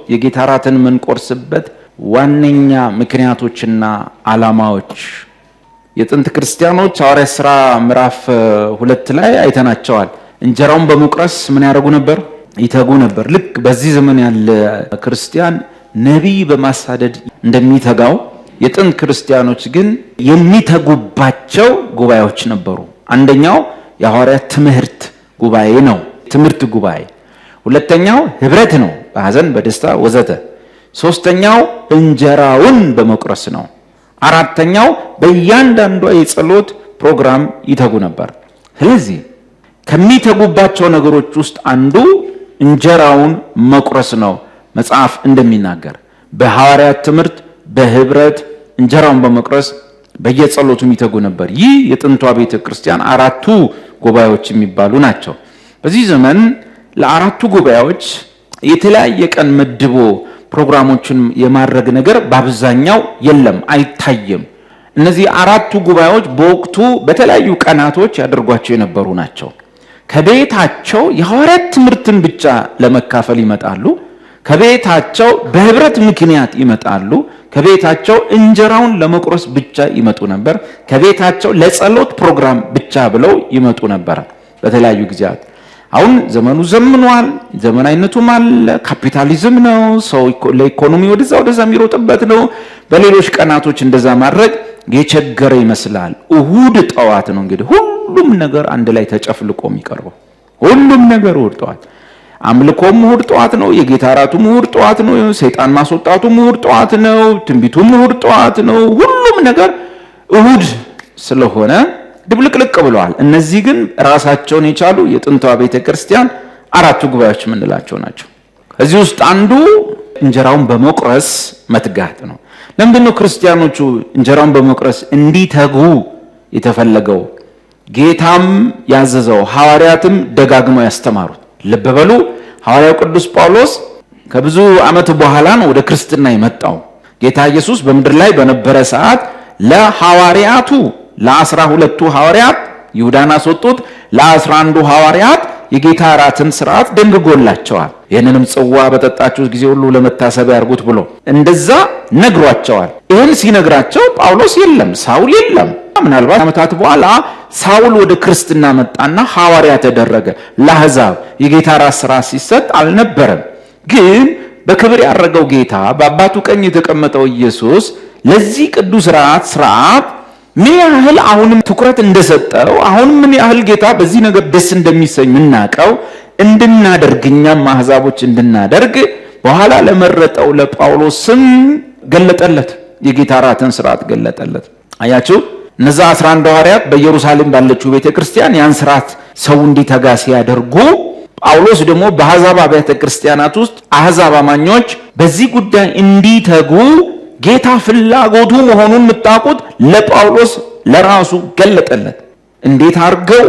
የጌታ እራትን የምንቆርስበት ዋነኛ ምክንያቶችና ዓላማዎች የጥንት ክርስቲያኖች ሐዋርያት ሥራ ምዕራፍ 2 ላይ አይተናቸዋል። እንጀራውን በመቁረስ ምን ያደርጉ ነበር? ይተጉ ነበር። ልክ በዚህ ዘመን ያለ ክርስቲያን ነቢይ በማሳደድ እንደሚተጋው የጥንት ክርስቲያኖች ግን የሚተጉባቸው ጉባኤዎች ነበሩ። አንደኛው የሐዋርያት ትምህርት ጉባኤ ነው፣ ትምህርት ጉባኤ። ሁለተኛው ህብረት ነው፣ በሐዘን በደስታ ወዘተ። ሶስተኛው እንጀራውን በመቁረስ ነው። አራተኛው በእያንዳንዷ የጸሎት ፕሮግራም ይተጉ ነበር። ስለዚህ ከሚተጉባቸው ነገሮች ውስጥ አንዱ እንጀራውን መቁረስ ነው። መጽሐፍ እንደሚናገር በሐዋርያት ትምህርት፣ በህብረት እንጀራውን በመቁረስ በየጸሎቱም ይተጉ ነበር። ይህ የጥንቷ ቤተ ክርስቲያን አራቱ ጉባኤዎች የሚባሉ ናቸው። በዚህ ዘመን ለአራቱ ጉባኤዎች የተለያየ ቀን መድቦ ፕሮግራሞችን የማድረግ ነገር በአብዛኛው የለም፣ አይታየም። እነዚህ አራቱ ጉባኤዎች በወቅቱ በተለያዩ ቀናቶች ያደርጓቸው የነበሩ ናቸው። ከቤታቸው የሐዋርያት ትምህርትን ብቻ ለመካፈል ይመጣሉ። ከቤታቸው በህብረት ምክንያት ይመጣሉ። ከቤታቸው እንጀራውን ለመቁረስ ብቻ ይመጡ ነበር። ከቤታቸው ለጸሎት ፕሮግራም ብቻ ብለው ይመጡ ነበር በተለያዩ ጊዜያት። አሁን ዘመኑ ዘምኗል፣ ዘመናዊነቱም አለ፣ ካፒታሊዝም ነው፣ ሰው ለኢኮኖሚ ወደዛ የሚሮጥበት ነው። በሌሎች ቀናቶች እንደዛ ማድረግ የቸገረ ይመስላል። እሁድ ጠዋት ነው እንግዲህ ሁሉም ነገር አንድ ላይ ተጨፍልቆ የሚቀርበው። ሁሉም ነገር እሁድ ጠዋት፣ አምልኮም እሁድ ጠዋት ነው፣ የጌታ እራቱም እሁድ ጠዋት ነው፣ ሰይጣን ማስወጣቱም እሁድ ጠዋት ነው፣ ትንቢቱም እሁድ ጠዋት ነው። ሁሉም ነገር እሁድ ስለሆነ ድብልቅልቅ ብለዋል። እነዚህ ግን ራሳቸውን የቻሉ የጥንቷ ቤተ ክርስቲያን አራቱ ጉባኤዎች የምንላቸው ናቸው። ከዚህ ውስጥ አንዱ እንጀራውን በመቁረስ መትጋት ነው። ለምንድን ነው ክርስቲያኖቹ እንጀራውን በመቁረስ እንዲተጉ የተፈለገው? ጌታም ያዘዘው፣ ሐዋርያትም ደጋግመው ያስተማሩት። ልብ በሉ፣ ሐዋርያው ቅዱስ ጳውሎስ ከብዙ ዓመት በኋላ ነው ወደ ክርስትና የመጣው። ጌታ ኢየሱስ በምድር ላይ በነበረ ሰዓት ለሐዋርያቱ ለ12ቱ ሐዋርያት ይሁዳን አስወጡት፣ ለ11ዱ ሐዋርያት የጌታ እራትን ሥርዓት ደንግጎላቸዋል። ይህንንም ጽዋ በጠጣችሁ ጊዜ ሁሉ ለመታሰቢያ ያርጉት ብሎ እንደዛ ነግሯቸዋል። ይህን ሲነግራቸው ጳውሎስ የለም፣ ሳውል የለም። ምናልባት ዓመታት በኋላ ሳውል ወደ ክርስትና መጣና ሐዋርያ ተደረገ። ለአሕዛብ የጌታ እራት ሥርዓት ሲሰጥ አልነበረም። ግን በክብር ያረገው ጌታ፣ በአባቱ ቀኝ የተቀመጠው ኢየሱስ ለዚህ ቅዱስ እራት ሥርዓት ምን ያህል አሁንም ትኩረት እንደሰጠው፣ አሁንም ምን ያህል ጌታ በዚህ ነገር ደስ እንደሚሰኝ እናቀው እንድናደርግ፣ እኛም አሕዛቦች እንድናደርግ በኋላ ለመረጠው ለጳውሎስም ገለጠለት። የጌታ እራትን ሥርዓት ገለጠለት። አያችሁ፣ እነዛ 11 ሐዋርያት በኢየሩሳሌም ባለችው ቤተ ክርስቲያን ያን ሥርዓት ሰው እንዲተጋ ሲያደርጉ፣ ጳውሎስ ደግሞ በአሕዛብ አብያተ ክርስቲያናት ውስጥ አሕዛብ አማኞች በዚህ ጉዳይ እንዲተጉ ጌታ ፍላጎቱ መሆኑን የምታውቁት ለጳውሎስ ለራሱ ገለጠለት። እንዴት አድርገው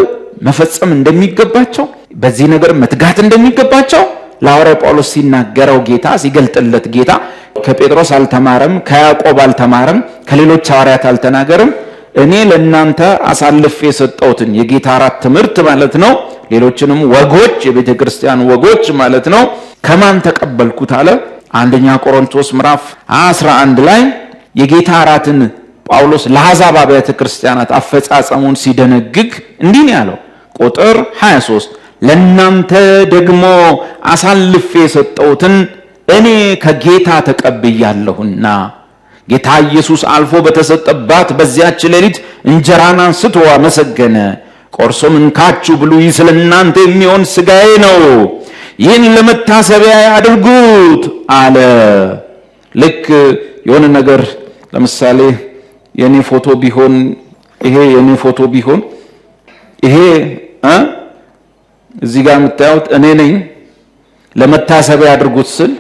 መፈጸም እንደሚገባቸው፣ በዚህ ነገር መትጋት እንደሚገባቸው ለሐዋርያው ጳውሎስ ሲናገረው ጌታ ሲገልጥለት ጌታ ከጴጥሮስ አልተማረም፣ ከያዕቆብ አልተማረም፣ ከሌሎች ሐዋርያት አልተናገርም። እኔ ለእናንተ አሳልፌ የሰጠሁትን የጌታ እራት ትምህርት ማለት ነው፣ ሌሎችንም ወጎች፣ የቤተ ክርስቲያን ወጎች ማለት ነው፣ ከማን ተቀበልኩት አለ። አንደኛ ቆሮንቶስ ምዕራፍ 11 ላይ የጌታ እራትን ጳውሎስ ለአሕዛብ አብያተ ክርስቲያናት አፈጻጸሙን ሲደነግግ እንዲህ ነው ያለው። ቁጥር 23 ለእናንተ ደግሞ አሳልፌ የሰጠሁትን እኔ ከጌታ ተቀብያለሁና ጌታ ኢየሱስ አልፎ በተሰጠባት በዚያች ሌሊት እንጀራን አንስቶ አመሰገነ፣ ቆርሶም እንካችሁ ብሉ፣ ይህ ስለ እናንተ የሚሆን ሥጋዬ ነው፣ ይህን ለመታሰቢያ ያድርጉት አለ። ልክ የሆነ ነገር ለምሳሌ የኔ ፎቶ ቢሆን፣ ይሄ የኔ ፎቶ ቢሆን፣ ይሄ እዚህ ጋር የምታዩት እኔ ነኝ፣ ለመታሰቢያ ያድርጉት ስል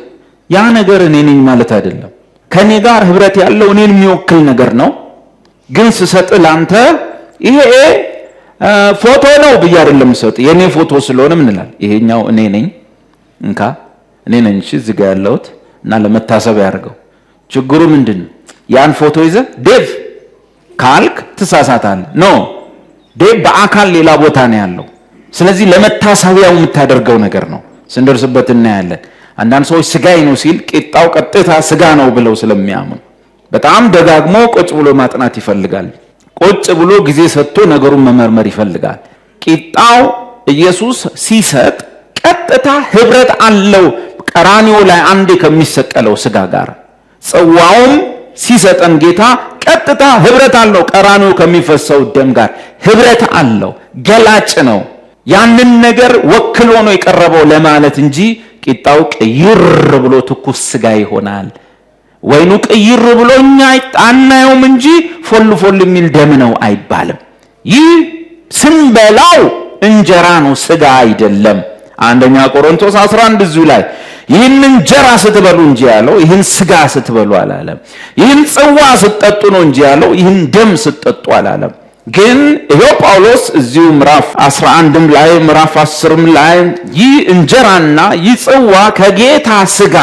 ያ ነገር እኔ ነኝ ማለት አይደለም። ከኔ ጋር ህብረት ያለው እኔን የሚወክል ነገር ነው። ግን ስሰጥ ላንተ ይሄ ፎቶ ነው ብዬ አይደለም ሰጥ፣ የኔ ፎቶ ስለሆነ ምን እንላለን? ይሄኛው እኔ ነኝ፣ እንካ እኔ ነኝ እሺ እዚህ ጋር ያለሁት እና ለመታሰቢያ ያድርገው። ችግሩ ምንድነው? ያን ፎቶ ይዘህ ዴቭ ካልክ ትሳሳታለህ። ኖ ዴቭ በአካል ሌላ ቦታ ነው ያለው። ስለዚህ ለመታሰቢያው የምታደርገው ነገር ነው። ስንደርስበት እናያለን። አንዳንድ ሰዎች ስጋዬ ነው ሲል ቂጣው ቀጥታ ስጋ ነው ብለው ስለሚያምኑ በጣም ደጋግሞ ቁጭ ብሎ ማጥናት ይፈልጋል። ቁጭ ብሎ ጊዜ ሰጥቶ ነገሩን መመርመር ይፈልጋል። ቂጣው ኢየሱስ ሲሰጥ ቀጥታ ህብረት አለው ቀራንዮ ላይ አንዴ ከሚሰቀለው ስጋ ጋር። ጽዋውም ሲሰጠን ጌታ ቀጥታ ህብረት አለው ቀራንዮ ከሚፈሰው ደም ጋር ህብረት አለው። ገላጭ ነው። ያንን ነገር ወክሎ ነው የቀረበው ለማለት እንጂ ቂጣው ቅይር ብሎ ትኩስ ስጋ ይሆናል፣ ወይኑ ቅይር ብሎ እኛ አናየውም እንጂ ፎል ፎል የሚል ደም ነው አይባልም። ይህ ስንበላው እንጀራ ነው፣ ስጋ አይደለም። አንደኛ ቆሮንቶስ 11 እዚሁ ላይ ይህን እንጀራ ስትበሉ እንጂ ያለው ይህን ስጋ ስትበሉ አላለም። ይህን ጽዋ ስትጠጡ ነው እንጂ ያለው ይህን ደም ስትጠጡ አላለም። ግን ይሄው ጳውሎስ እዚሁ ምዕራፍ 11ም ላይ ምዕራፍ 10ም ላይ ይህ እንጀራና ይህ ጽዋ ከጌታ ስጋ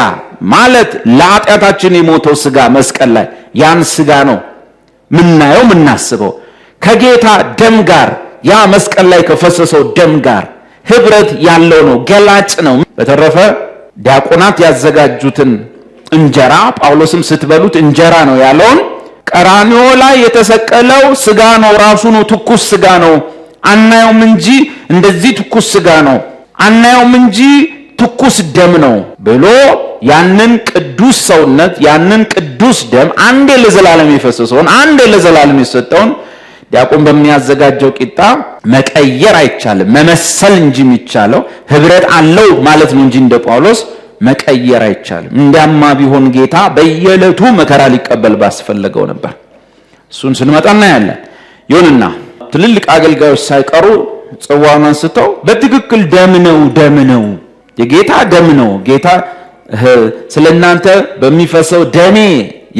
ማለት ለኃጢአታችን የሞተው ስጋ መስቀል ላይ ያን ስጋ ነው ምናየው ምናስበው ከጌታ ደም ጋር ያ መስቀል ላይ ከፈሰሰው ደም ጋር ህብረት ያለው ነው፣ ገላጭ ነው። በተረፈ ዲያቆናት ያዘጋጁትን እንጀራ ጳውሎስም ስትበሉት እንጀራ ነው ያለውን ቀራንዮ ላይ የተሰቀለው ስጋ ነው፣ ራሱ ነው፣ ትኩስ ስጋ ነው። አናየውም እንጂ እንደዚህ ትኩስ ስጋ ነው፣ አናየውም እንጂ ትኩስ ደም ነው ብሎ ያንን ቅዱስ ሰውነት ያንን ቅዱስ ደም አንዴ ለዘላለም የፈሰሰውን አንዴ ለዘላለም የሰጠውን ዲያቆን በሚያዘጋጀው ቂጣ መቀየር አይቻልም፣ መመሰል እንጂ የሚቻለው ህብረት አለው ማለት ነው እንጂ እንደ ጳውሎስ መቀየር አይቻልም። እንዲያማ ቢሆን ጌታ በየዕለቱ መከራ ሊቀበል ባስፈለገው ነበር። እሱን ስንመጣ እናያለን። ይሁንና ትልልቅ አገልጋዮች ሳይቀሩ ጽዋውን አንስተው በትክክል ደም ነው የጌታ ደም ነው፣ ጌታ ስለናንተ በሚፈሰው ደሜ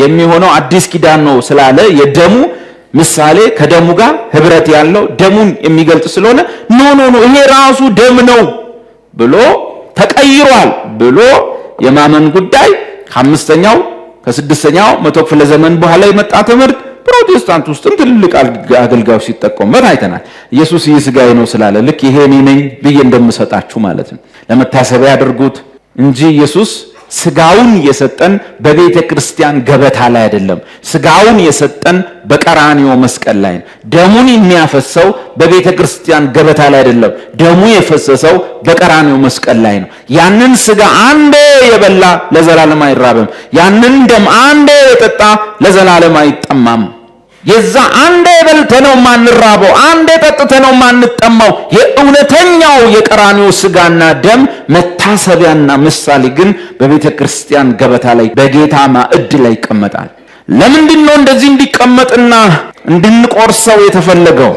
የሚሆነው አዲስ ኪዳን ነው ስላለ የደሙ ምሳሌ ከደሙ ጋር ህብረት ያለው ደሙን የሚገልጽ ስለሆነ ኖ ይሄ ራሱ ደም ነው ብሎ ተቀይሯል ብሎ የማመን ጉዳይ ከአምስተኛው ከስድስተኛው መቶ ክፍለ ዘመን በኋላ የመጣ ትምህርት ፕሮቴስታንት ውስጥም ትልልቅ አገልጋዮች ሲጠቀሙበት አይተናል። ኢየሱስ ይህ ሥጋዬ ነው ስላለ ልክ ይሄ እኔ ነኝ ብዬ እንደምሰጣችሁ ማለት ነው ለመታሰቢያ ያድርጉት እንጂ ኢየሱስ ሥጋውን የሰጠን በቤተ ክርስቲያን ገበታ ላይ አይደለም። ሥጋውን የሰጠን በቀራንዮ መስቀል ላይ ነው። ደሙን የሚያፈሰው በቤተ ክርስቲያን ገበታ ላይ አይደለም። ደሙ የፈሰሰው በቀራንዮ መስቀል ላይ ነው። ያንን ሥጋ አንዴ የበላ ለዘላለም አይራብም። ያንን ደም አንዴ የጠጣ ለዘላለም አይጠማም። የዛ አንዴ በልተነው ማንራበው አንዴ ጠጥተነው ማንጠማው የእውነተኛው የቀራንዮ ሥጋና ደም መታሰቢያና ምሳሌ ግን በቤተ ክርስቲያን ገበታ ላይ በጌታ ማዕድ ላይ ይቀመጣል። ለምንድን ነው እንደዚህ እንዲቀመጥና እንድንቆርሰው የተፈለገው?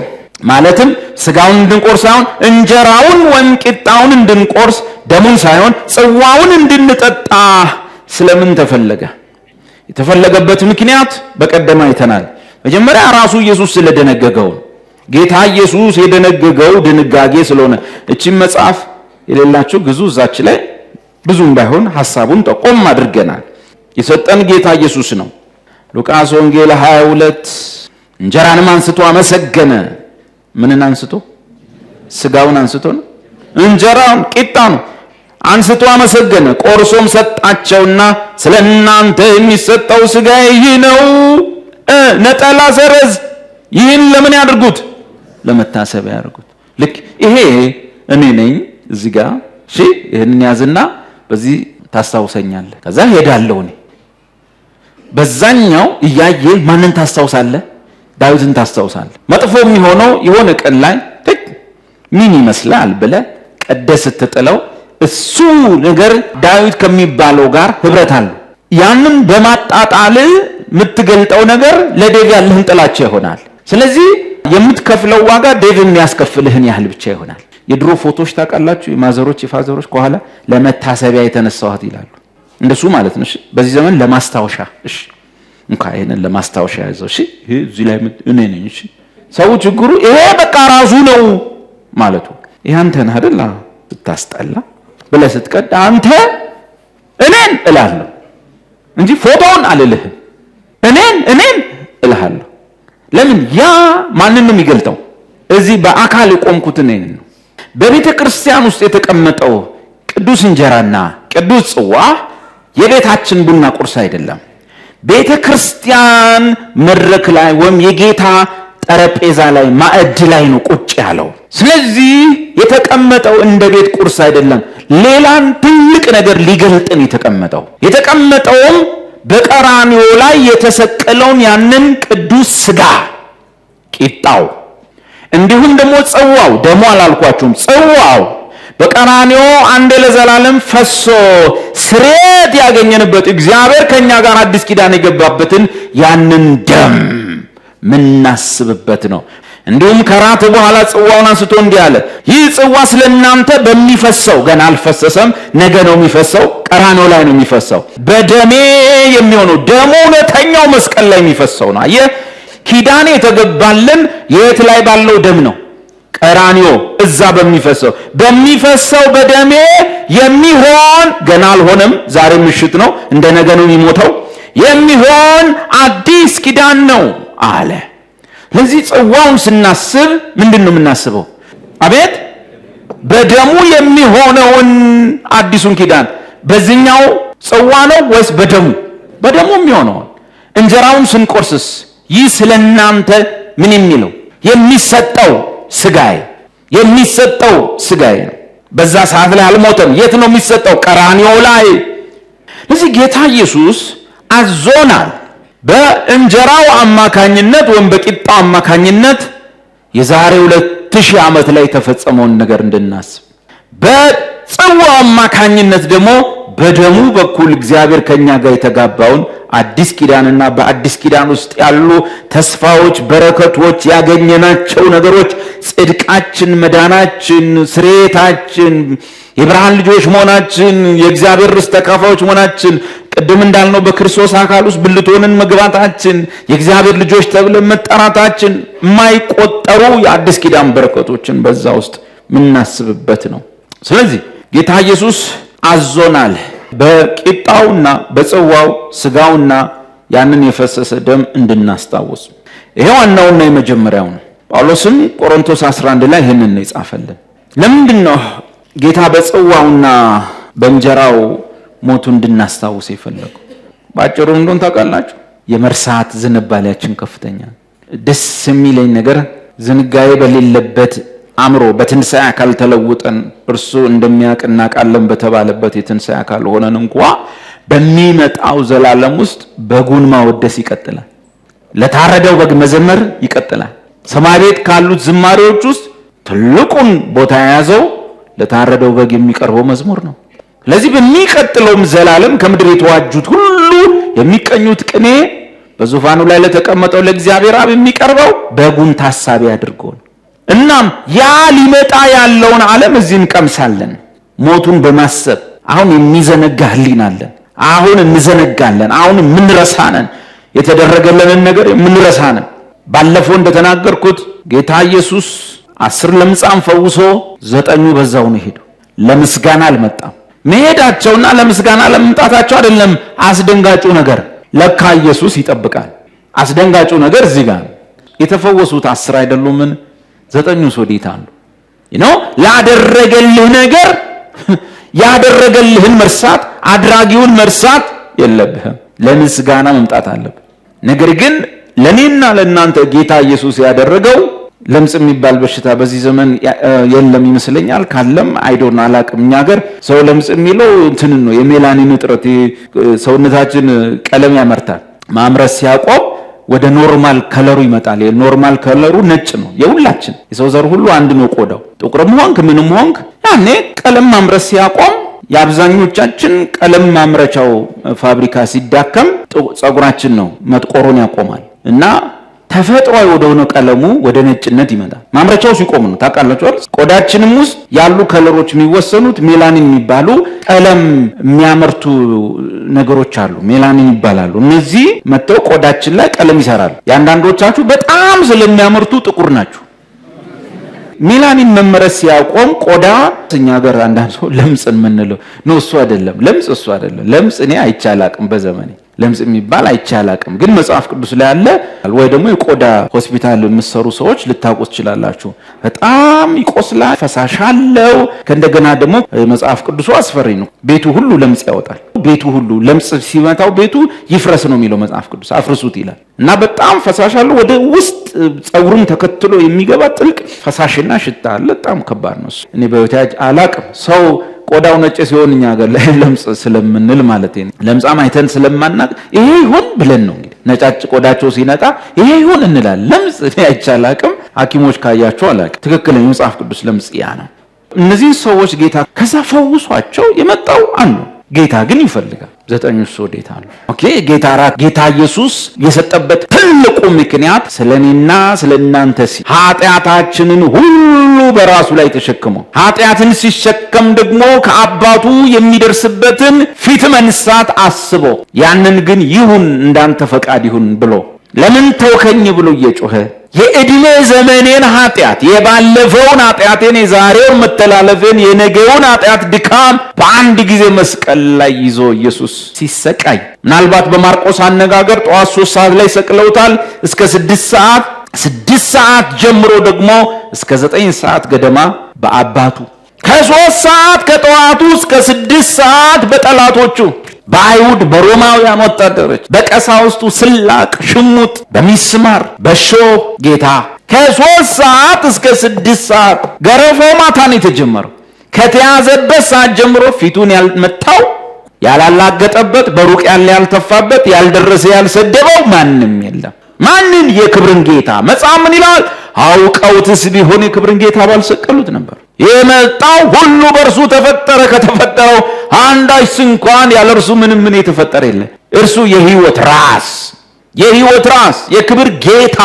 ማለትም ሥጋውን እንድንቆርስ ሳይሆን እንጀራውን ወይም ቂጣውን እንድንቆርስ፣ ደሙን ሳይሆን ጽዋውን እንድንጠጣ ስለምን ተፈለገ? የተፈለገበት ምክንያት በቀደም አይተናል። መጀመሪያ ራሱ ኢየሱስ ስለደነገገው ጌታ ኢየሱስ የደነገገው ድንጋጌ ስለሆነ እቺን መጽሐፍ የሌላችሁ ግዙ። እዛች ላይ ብዙም ባይሆን ሐሳቡን ጠቆም አድርገናል። የሰጠን ጌታ ኢየሱስ ነው። ሉቃስ ወንጌል 22 እንጀራንም አንስቶ አመሰገነ። ምንን አንስቶ? ሥጋውን አንስቶ ነው። እንጀራውን ቂጣውን አንስቶ አመሰገነ፣ ቆርሶም ሰጣቸውና ስለ እናንተ የሚሰጠው ሥጋዬ ይህ ነው። ነጠላ ሰረዝ ይህን ለምን ያድርጉት? ለመታሰቢያ ያድርጉት። ልክ ይሄ እኔ ነኝ እዚህ ጋር እሺ፣ ይሄንን ያዝና በዚህ ታስታውሰኛለህ። ከዛ ሄዳለሁ እኔ በዛኛው እያየ ማንን ታስታውሳለህ? ዳዊትን ታስታውሳለህ። መጥፎ የሚሆነው የሆነ ቀን ላይ ምን ይመስላል ብለህ ቀደስ ስትጥለው እሱ ነገር ዳዊት ከሚባለው ጋር ህብረት አለው። ያንን በማጣጣል የምትገልጠው ነገር ለዴቭ ያለህን ጥላቻ ይሆናል። ስለዚህ የምትከፍለው ዋጋ ዴቭ የሚያስከፍልህን ያህል ብቻ ይሆናል። የድሮ ፎቶዎች ታውቃላችሁ፣ የማዘሮች የፋዘሮች ከኋላ ለመታሰቢያ የተነሳዋት ይላሉ። እንደሱ ማለት ነው። እሺ፣ በዚህ ዘመን ለማስታወሻ። እሺ፣ እንኳን ይሄንን ለማስታወሻ ያዘው። እሺ፣ ይሄ እዚህ ላይ እኔ ነኝ። እሺ፣ ሰው ችግሩ ይሄ በቃ ራሱ ነው ማለቱ። ይሄ አንተ ነህ አይደል? ስታስጠላ ብለህ ስትቀድ አንተ እኔን እላለሁ እንጂ ፎቶውን አልልህም። እኔን እልሃለሁ። ለምን? ያ ማንን ነው የሚገልጠው? እዚህ በአካል የቆምኩት እኔን ነው። በቤተ ክርስቲያን ውስጥ የተቀመጠው ቅዱስ እንጀራና ቅዱስ ጽዋ የቤታችን ቡና ቁርስ አይደለም። ቤተ ክርስቲያን መድረክ ላይ ወይም የጌታ ጠረጴዛ ላይ ማዕድ ላይ ነው ቁጭ ያለው። ስለዚህ የተቀመጠው እንደ ቤት ቁርስ አይደለም፣ ሌላን ትልቅ ነገር ሊገልጥን የተቀመጠውም በቀራንዮ ላይ የተሰቀለውን ያንን ቅዱስ ሥጋ ቂጣው፣ እንዲሁም ደግሞ ጽዋው፣ ደሞ አላልኳችሁም፣ ጽዋው በቀራንዮ አንድ ለዘላለም ፈሶ ስሬት ያገኘንበት እግዚአብሔር ከኛ ጋር አዲስ ኪዳን የገባበትን ያንን ደም ምናስብበት ነው። እንዲሁም ከራት በኋላ ጽዋውን አንስቶ እንዲህ አለ፣ ይህ ጽዋ ስለእናንተ በሚፈሰው፣ ገና አልፈሰሰም፣ ነገ ነው የሚፈሰው፣ ቀራንዮ ላይ ነው የሚፈሰው፣ በደሜ የሚሆነው ደሙ እውነተኛው መስቀል ላይ የሚፈሰው ነው። አየህ፣ ኪዳን የተገባልን የት ላይ ባለው ደም ነው? ቀራንዮ፣ እዛ በሚፈሰው በደሜ የሚሆን፣ ገና አልሆነም፣ ዛሬ ምሽት ነው፣ እንደ ነገ ነው የሚሞተው፣ የሚሆን አዲስ ኪዳን ነው አለ። ለዚህ ጽዋውን ስናስብ ምንድን ነው የምናስበው? አቤት፣ በደሙ የሚሆነውን አዲሱን ኪዳን። በዚህኛው ጽዋ ነው ወይስ በደሙ? በደሙ የሚሆነውን። እንጀራውን ስንቆርስስ ይህ ስለእናንተ ምን የሚለው የሚሰጠው ስጋዬ ነው። በዛ ሰዓት ላይ አልሞተም። የት ነው የሚሰጠው? ቀራንዮ ላይ። ለዚህ ጌታ ኢየሱስ አዞናል። በእንጀራው አማካኝነት ወይም በቂጣው አማካኝነት የዛሬ 2000 ዓመት ላይ የተፈጸመውን ነገር እንድናስብ፣ በጽዋው አማካኝነት ደግሞ በደሙ በኩል እግዚአብሔር ከኛ ጋር የተጋባውን አዲስ ኪዳንና በአዲስ ኪዳን ውስጥ ያሉ ተስፋዎች፣ በረከቶች፣ ያገኘናቸው ነገሮች፣ ጽድቃችን፣ መዳናችን፣ ስርየታችን፣ የብርሃን ልጆች መሆናችን፣ የእግዚአብሔር ርስት ተካፋዮች መሆናችን፣ ቅድም እንዳልነው በክርስቶስ አካል ውስጥ ብልት ሆነን መግባታችን፣ የእግዚአብሔር ልጆች ተብለን መጠራታችን፣ የማይቆጠሩ የአዲስ ኪዳን በረከቶችን በዛ ውስጥ የምናስብበት ነው። ስለዚህ ጌታ ኢየሱስ አዞናል በቂጣውና በጽዋው ስጋውና ያንን የፈሰሰ ደም እንድናስታውስ። ይሄ ዋናውና የመጀመሪያው ነው። ጳውሎስም ቆሮንቶስ 11 ላይ ይህንን ነው የጻፈልን። ለምንድን ነው ጌታ በጽዋውና በእንጀራው ሞቱ እንድናስታውስ የፈለገው? ባጭሩ እንደሆነ ታውቃላችሁ፣ የመርሳት ዝንባሌያችን ከፍተኛ። ደስ የሚለኝ ነገር ዝንጋዬ በሌለበት አምሮ በትንሣኤ አካል ተለውጠን እርሱ እንደሚያውቅ እናውቃለን በተባለበት የትንሣኤ አካል ሆነን እንኳ በሚመጣው ዘላለም ውስጥ በጉን ማወደስ ይቀጥላል። ለታረደው በግ መዘመር ይቀጥላል። ሰማይ ቤት ካሉት ዝማሬዎች ውስጥ ትልቁን ቦታ የያዘው ለታረደው በግ የሚቀርበው መዝሙር ነው። ስለዚህ በሚቀጥለውም ዘላለም ከምድር የተዋጁት ሁሉ የሚቀኙት ቅኔ በዙፋኑ ላይ ለተቀመጠው ለእግዚአብሔር አብ የሚቀርበው በጉን ታሳቢ አድርጎ ነው። እናም ያ ሊመጣ ያለውን ዓለም እዚህ እንቀምሳለን። ሞቱን በማሰብ አሁን የሚዘነጋ ህሊና አለን። አሁን እንዘነጋለን። አሁን የምንረሳነን፣ የተደረገለንን ነገር የምንረሳነን። ባለፈው እንደተናገርኩት ጌታ ኢየሱስ 10 ለምጻም ፈውሶ 9ኙ በዛው ነው ሄዱ። ለምስጋና አልመጣም። መሄዳቸውና ለምስጋና ለመምጣታቸው አይደለም አስደንጋጩ ነገር። ለካ ኢየሱስ ይጠብቃል። አስደንጋጩ ነገር እዚህ ጋር የተፈወሱት 10 አይደሉምን? 9ኙስ ወዴት አሉ? ላደረገልህ ነገር ያደረገልህን መርሳት፣ አድራጊውን መርሳት የለብህም። ለምስጋና መምጣት አለብህ። ነገር ግን ለኔና ለናንተ ጌታ ኢየሱስ ያደረገው ለምጽ የሚባል በሽታ በዚህ ዘመን የለም ይመስለኛል። ካለም አይዶን አላቅም። እኛ ሀገር ሰው ለምጽ የሚለው እንትን ነው፣ የሜላኒን እጥረት፣ ሰውነታችን ቀለም ያመርታል። ማምረት ሲያቆም ወደ ኖርማል ከለሩ ይመጣል። የኖርማል ከለሩ ነጭ ነው። የሁላችን የሰው ዘር ሁሉ አንድ ነው ቆዳው። ጥቁርም ሆንክ ምንም ሆንክ ያኔ ቀለም ማምረት ሲያቆም የአብዛኞቻችን ቀለም ማምረቻው ፋብሪካ ሲዳከም ጸጉራችን ነው መጥቆሩን ያቆማል እና ተፈጥሯዊ ወደሆነ ቀለሙ ወደ ነጭነት ይመጣል። ማምረቻው ሲቆም ነው። ታውቃላችሁ አይደል? ቆዳችንም ውስጥ ያሉ ከለሮች የሚወሰኑት ሜላኒን የሚባሉ ቀለም የሚያመርቱ ነገሮች አሉ። ሜላኒን ይባላሉ። እነዚህ መተው ቆዳችን ላይ ቀለም ይሰራሉ። ያንዳንዶቻችሁ በጣም ስለሚያመርቱ ጥቁር ናችሁ። ሜላኒን መመረት ሲያቆም ቆዳ እኛ ሀገር አንዳንድ ሰው ለምጽን የምንለው ነው። እሱ አይደለም ለምጽ፣ እሱ አይደለም ለምጽ። እኔ አይቻላቅም በዘመኔ ለምጽ የሚባል አይቻላቅም ግን መጽሐፍ ቅዱስ ላይ አለ ወይ ደግሞ የቆዳ ሆስፒታል የምትሰሩ ሰዎች ልታውቁት ይችላላችሁ በጣም ይቆስላል ፈሳሽ አለው ከእንደገና ደግሞ መጽሐፍ ቅዱሱ አስፈሪ ነው ቤቱ ሁሉ ለምጽ ያወጣል ቤቱ ሁሉ ለምጽ ሲመታው ቤቱ ይፍረስ ነው የሚለው መጽሐፍ ቅዱስ አፍርሱት ይላል እና በጣም ፈሳሽ አለው ወደ ውስጥ ጸጉሩን ተከትሎ የሚገባ ጥልቅ ፈሳሽና ሽታ አለ በጣም ከባድ ነው እኔ በህይወቴ አላቅም ሰው ቆዳው ነጭ ሲሆን እኛ ጋር ለምጽ ስለምንል ማለት ነው ለምጻም አይተን ስለማናቅ ይሄ ይሁን ብለን ነው እንግዲህ ነጫጭ ቆዳቸው ሲነጣ ይሄ ይሁን እንላለን ለምጽ አይቻላቅም ሐኪሞች ካያቸው አላቅም ትክክለኛ መጽሐፍ ቅዱስ ለምጽ ያ ነው እነዚህ ሰዎች ጌታ ከዛ ፈውሷቸው የመጣው አንዱ ጌታ ግን ይፈልጋል ዘጠኙስ ወዴት አሉ ኦኬ ጌታ ኢየሱስ የሰጠበት ትልቁ ምክንያት ስለኔና ስለናንተ ኃጢአታችንን ሁሉ በራሱ ላይ ተሸክሞ ኃጢአትን ሲሸከም ደግሞ ከአባቱ የሚደርስበትን ፊት መንሳት አስቦ ያንን ግን ይሁን እንዳንተ ፈቃድ ይሁን ብሎ ለምን ተውከኝ ብሎ እየጮኸ የእድሜ ዘመኔን ኃጢአት የባለፈውን ኃጢአቴን የዛሬውን መተላለፌን የነገውን ኃጢአት ድካም በአንድ ጊዜ መስቀል ላይ ይዞ ኢየሱስ ሲሰቃይ ምናልባት በማርቆስ አነጋገር ጠዋት 3 ሰዓት ላይ ሰቅለውታል እስከ 6 ሰዓት ጀምሮ ደግሞ እስከ 9 ሰዓት ገደማ በአባቱ ከ3 ሰዓት ከጠዋቱ እስከ 6 ሰዓት በጠላቶቹ በአይሁድ በሮማውያን ወታደሮች በቀሳውስቱ ስላቅ ሽሙጥ በሚስማር በሾህ ጌታ ከ3 ሰዓት እስከ 6 ሰዓት ገረፋው ማታን የተጀመረው ከተያዘበት ሰዓት ጀምሮ ፊቱን ያልመታው ያላላገጠበት በሩቅ ያልተፋበት ያልደረሰ ያልሰደበው ማንም የለም ማንን የክብርን ጌታ መጽሐፍ ምን ይላል አውቀውትስ ቢሆን የክብርን ጌታ ባልሰቀሉት ነበር የመጣው ሁሉ በእርሱ ተፈጠረ ከተፈጠረው አንዳች እንኳን ያለ እርሱ ምንም የተፈጠረ የለም እርሱ የሕይወት ራስ የክብር ጌታ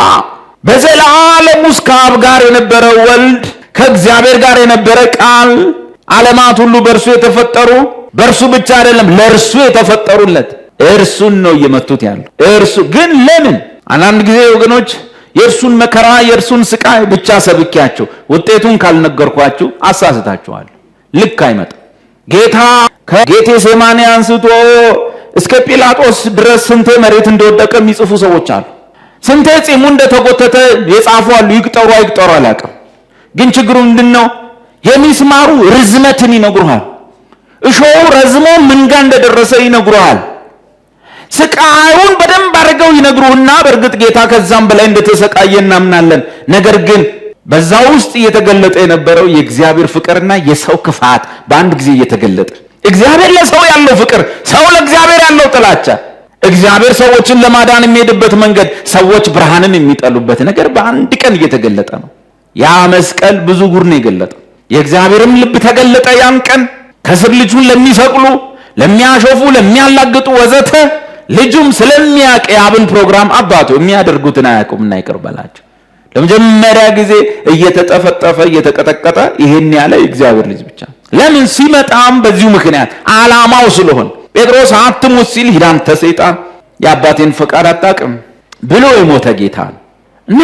በዘላለም ውስጥ ከአብ ጋር የነበረ ወልድ ከእግዚአብሔር ጋር የነበረ ቃል ዓለማት ሁሉ በእርሱ የተፈጠሩ በእርሱ ብቻ አይደለም ለእርሱ የተፈጠሩለት እርሱን ነው እየመቱት ያለው እርሱ ግን ለምን አንዳንድ ጊዜ ወገኖች የእርሱን መከራ የእርሱን ስቃይ ብቻ ሰብኪያቸው ውጤቱን ካልነገርኳችሁ አሳስታችኋል ልክ አይመጣም ጌታ ከጌቴሴማኒ አንስቶ እስከ ጲላጦስ ድረስ ስንቴ መሬት እንደወደቀ የሚጽፉ ሰዎች አሉ ስንቴ ጺሙ እንደተጎተተ የጻፉ አሉ ይቅጠሩ አይቅጠሩ አላውቅም ግን ችግሩ ምንድነው የሚስማሩ ርዝመትን ይነግሩሃል እሾው ረዝሞ ምን ጋር እንደደረሰ ይነግሩሃል ስቃዩን በደንብ አድርገው ይነግሩና በእርግጥ ጌታ ከዛም በላይ እንደተሰቃየ እናምናለን ነገር ግን በዛ ውስጥ እየተገለጠ የነበረው የእግዚአብሔር ፍቅርና የሰው ክፋት በአንድ ጊዜ እየተገለጠ እግዚአብሔር ለሰው ያለው ፍቅር ሰው ለእግዚአብሔር ያለው ጥላቻ እግዚአብሔር ሰዎችን ለማዳን የሚሄድበት መንገድ ሰዎች ብርሃንን የሚጠሉበት ነገር በአንድ ቀን እየተገለጠ ነው ያ መስቀል ብዙ ጉድ ነው የገለጠው የእግዚአብሔርም ልብ ተገለጠ ያን ቀን ከስር ልጁን ለሚሰቅሉ ለሚያሾፉ ለሚያላግጡ ወዘተ ልጁም ስለሚያውቅ የአብን ፕሮግራም አባቱ የሚያደርጉትን አያውቁምና ይቅር በላቸው ለመጀመሪያ ጊዜ እየተጠፈጠፈ እየተቀጠቀጠ ይሄን ያለ እግዚአብሔር ልጅ ብቻ ለምን ሲመጣም በዚሁ ምክንያት ዓላማው ስለሆነ ጴጥሮስ አትሙት ሲል ሂድ አንተ ሰይጣን የአባቴን ፈቃድ አታውቅም ብሎ የሞተ ጌታ እና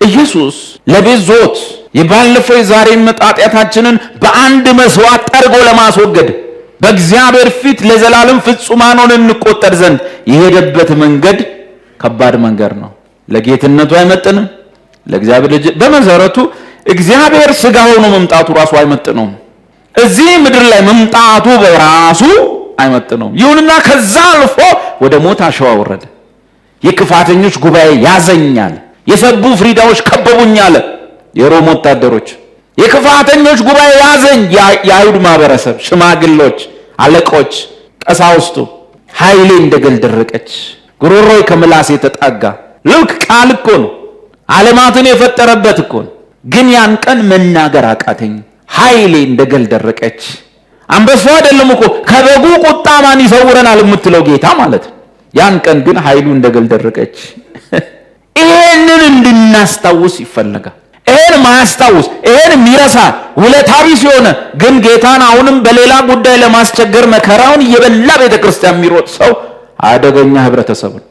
ኢየሱስ ለቤዞት የባለፈው የዛሬ ኃጢአታችንን በአንድ መስዋዕት ጠርጎ ለማስወገድ በእግዚአብሔር ፊት ለዘላለም ፍጹማን ሆነን እንቆጠር ዘንድ የሄደበት መንገድ ከባድ መንገድ ነው ለጌትነቱ አይመጥንም ለእግዚአብሔር ልጅ በመሰረቱ እግዚአብሔር ሥጋ ሆኖ መምጣቱ ራሱ አይመጥነውም እዚህ ምድር ላይ መምጣቱ በራሱ አይመጥነውም ይሁንና ከዛ አልፎ ወደ ሞት አሸዋ ወረደ የክፋተኞች ጉባኤ ያዘኛል የሰቡ ፍሪዳዎች ከበቡኛል የሮም ወታደሮች የክፋተኞች ጉባኤ ያዘኝ የአይሁድ ማህበረሰብ ሽማግሎች አለቆች ቀሳውስቱ ኃይሌ እንደገል ደረቀች ጉሮሮይ ከምላስ የተጣጋ ልክ ቃል እኮ ነው ዓለማትን የፈጠረበት እኮ ግን ያን ቀን መናገር አቃተኝ ኃይሌ እንደገል ደረቀች አንበሳው አይደለም እኮ ከበጉ ቁጣ ማን ይሰውረናል የምትለው ጌታ ማለት ያን ቀን ግን ኃይሉ እንደገል ደረቀች ይሄንን እንድናስታውስ ይፈልጋል ይሄን ማያስታውስ ይሄን ሚረሳ ውለታቢስ የሆነ ግን ጌታን አሁንም በሌላ ጉዳይ ለማስቸገር መከራውን እየበላ ቤተክርስቲያን የሚሮጥ ሰው አደገኛ ህብረተሰብ ነው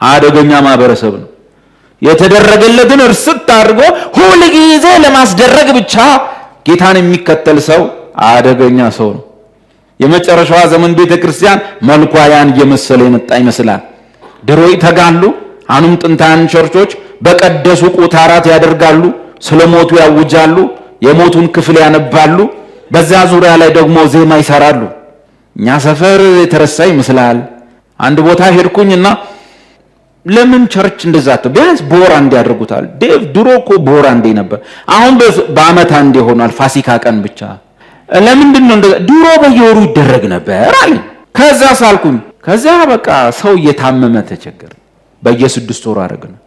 አደገኛ ማህበረሰብ ነው የተደረገለትን እርስት አድርጎ ሁሉ ጊዜ ለማስደረግ ብቻ ጌታን የሚከተል ሰው አደገኛ ሰው ነው የመጨረሻዋ ዘመን ቤተክርስቲያን መልኳ ያን እየመሰለ የመጣ ይመስላል። ድሮ ይተጋሉ። አሁንም ጥንታን ቸርቾች በቀደሱ ቁታራት ያደርጋሉ፣ ስለሞቱ ያውጃሉ፣ የሞቱን ክፍል ያነባሉ፣ በዛ ዙሪያ ላይ ደግሞ ዜማ ይሰራሉ። እኛ ሰፈር የተረሳ ይመስላል። አንድ ቦታ ሄድኩኝና ለምን ቸርች እንደዛ ቢያንስ በወር አንዴ ያደርጉታል። ዴቭ ድሮ እኮ በወር አንዴ ነበር፣ አሁን በአመት አንዴ ሆኗል፣ ፋሲካ ቀን ብቻ። ለምንድን ነው እንደዛ? ድሮ በየወሩ ይደረግ ነበር አለ። ከዛ ሳልኩኝ፣ ከዛ በቃ ሰው እየታመመ ተቸገረ። በየ6 ወሩ አደረግነው።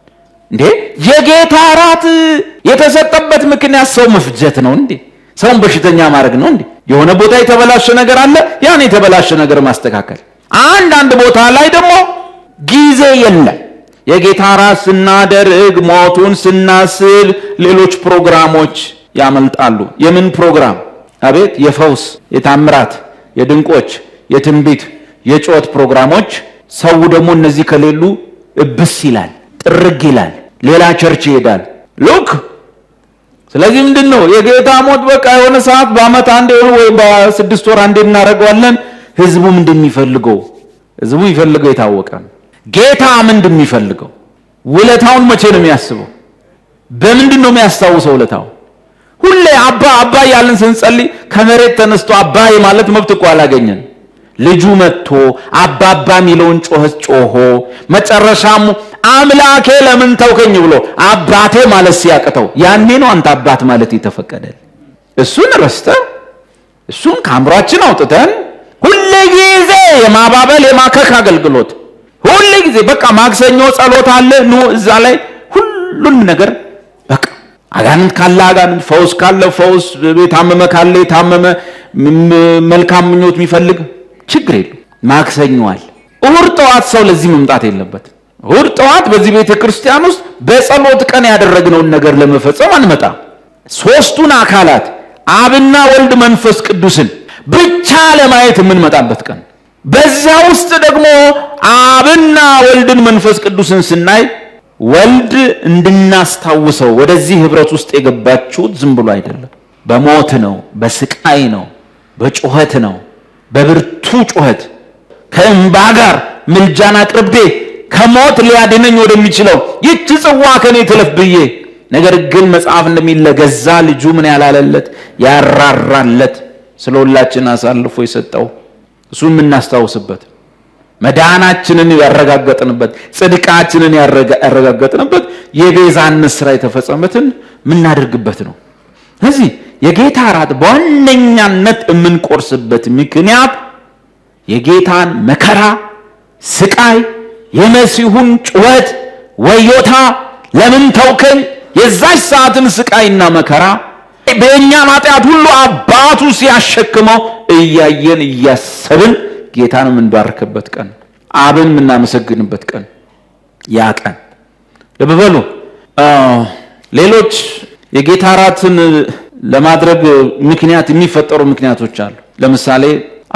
እንዴ የጌታ እራት የተሰጠበት ምክንያት ሰው መፍጀት ነው እንዴ? ሰውን በሽተኛ ማድረግ ነው እንዴ? የሆነ ቦታ የተበላሸ ነገር አለ፣ ያን የተበላሸ ነገር ማስተካከል። አንዳንድ ቦታ ላይ ደግሞ ጊዜ የለም። የጌታ እራት ስናደርግ ሞቱን ስናስብ ሌሎች ፕሮግራሞች ያመልጣሉ። የምን ፕሮግራም? አቤት! የፈውስ፣ የታምራት፣ የድንቆች፣ የትንቢት፣ የጩኸት ፕሮግራሞች። ሰው ደግሞ እነዚህ ከሌሉ እብስ ይላል፣ ጥርግ ይላል፣ ሌላ ቸርች ይሄዳል። ሉክ ስለዚህ ምንድነው የጌታ ሞት በቃ የሆነ ሰዓት በአመት አንዴ ወይ በ6 ወር አንዴ እናደርገዋለን። ህዝቡ እንደሚፈልገው ህዝቡ ይፈልገው የታወቀ ነው። ጌታ ምንድን የሚፈልገው? ውለታውን መቼ ነው የሚያስበው? በምንድን ነው የሚያስታውሰው ውለታው? ሁሌ አባ አባ ያለን ስንጸልይ ከመሬት ተነስቶ አባይ ማለት መብት እኮ አላገኘን። ልጁ መጥቶ አባባ ሚለውን ጮሆ መጨረሻም አምላኬ ለምን ተውከኝ ብሎ አባቴ ማለት ሲያቅተው ያኔ ነው አንተ አባት ማለት የተፈቀደል። እሱን ረስተን እሱን ከአእምሯችን አውጥተን ሁሌ ጊዜ የማባበል የማከክ አገልግሎት ሁሌ ጊዜ በቃ ማክሰኞ ጸሎት አለ ኑ እዛ ላይ ሁሉን ነገር በቃ አጋንንት ካለ አጋንንት፣ ፈውስ ካለ ፈውስ፣ የታመመ ካለ የታመመ፣ መልካም ምኞት የሚፈልግ ችግር የለም። ማክሰኞዋል እሁድ ጠዋት ሰው ለዚህ መምጣት የለበት። እሁድ ጠዋት በዚህ ቤተ ክርስቲያን ውስጥ በጸሎት ቀን ያደረግነውን ነገር ለመፈጸም አንመጣ። ሶስቱን አካላት አብና ወልድ መንፈስ ቅዱስን ብቻ ለማየት የምንመጣበት ቀን። በዛ ውስጥ ደግሞ አብና ወልድን መንፈስ ቅዱስን ስናይ ወልድ እንድናስታውሰው ወደዚህ ህብረት ውስጥ የገባችሁት ዝም ብሎ አይደለም። በሞት ነው፣ በስቃይ ነው፣ በጩኸት ነው፣ በብርቱ ጩኸት ከእንባ ጋር ምልጃን አቅርቤ ከሞት ሊያድነኝ ወደሚችለው ይህች ጽዋ ከኔ ትለፍ ብዬ። ነገር ግን መጽሐፍ እንደሚል ለገዛ ልጁ ምን ያላለለት ያራራለት ስለሁላችን አሳልፎ የሰጠው እሱን የምናስታውስበት መዳናችንን ያረጋገጥንበት ጽድቃችንን ያረጋገጥንበት የቤዛነት ሥራ የተፈጸመበትን የምናደርግበት ነው። ስለዚህ የጌታ እራት በዋነኛነት የምንቆርስበት ምክንያት የጌታን መከራ፣ ስቃይ፣ የመሲሁን ጩኸት፣ ወዮታ ለምን ተውከኝ የዛች ሰዓትን ስቃይና መከራ በእኛን ኃጢአት ሁሉ አባቱ ሲያሸክመው እያየን እያሰብን ጌታን የምንባርክበት ቀን፣ አብን የምናመሰግንበት ቀን ያ ቀን። ልብ በሉ ሌሎች የጌታ እራትን ለማድረግ ምክንያት የሚፈጠሩ ምክንያቶች አሉ። ለምሳሌ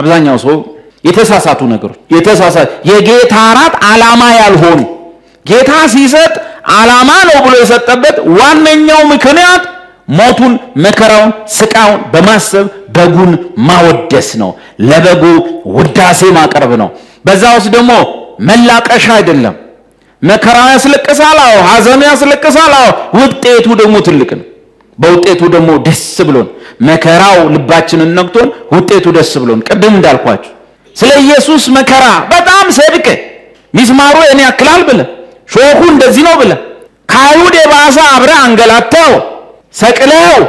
አብዛኛው ሰው የተሳሳቱ ነገሮች የጌታ እራት ዓላማ ያልሆኑ ጌታ ሲሰጥ ዓላማ ነው ብሎ የሰጠበት ዋነኛው ምክንያት ሞቱን፣ መከራውን፣ ስቃውን በማሰብ በጉን ማወደስ ነው። ለበጉ ውዳሴ ማቅረብ ነው። በዛ ውስጥ ደግሞ መላቀሻ አይደለም። መከራው ያስለቅሳል፣ አዎ፣ ሐዘኑ ያስለቅሳል፣ አዎ። ውጤቱ ደግሞ ትልቅ ነው። በውጤቱ ደግሞ ደስ ብሎን መከራው ልባችንን ነክቶን ውጤቱ ደስ ብሎን ቅድም እንዳልኳችሁ ስለ ኢየሱስ መከራ በጣም ሰብከ ሚስማሩ እኔ ያክላል ብለ ሾሁ እንደዚህ ነው ብለ ከአይሁድ የባሰ አብረ አንገላታው ሰቅለው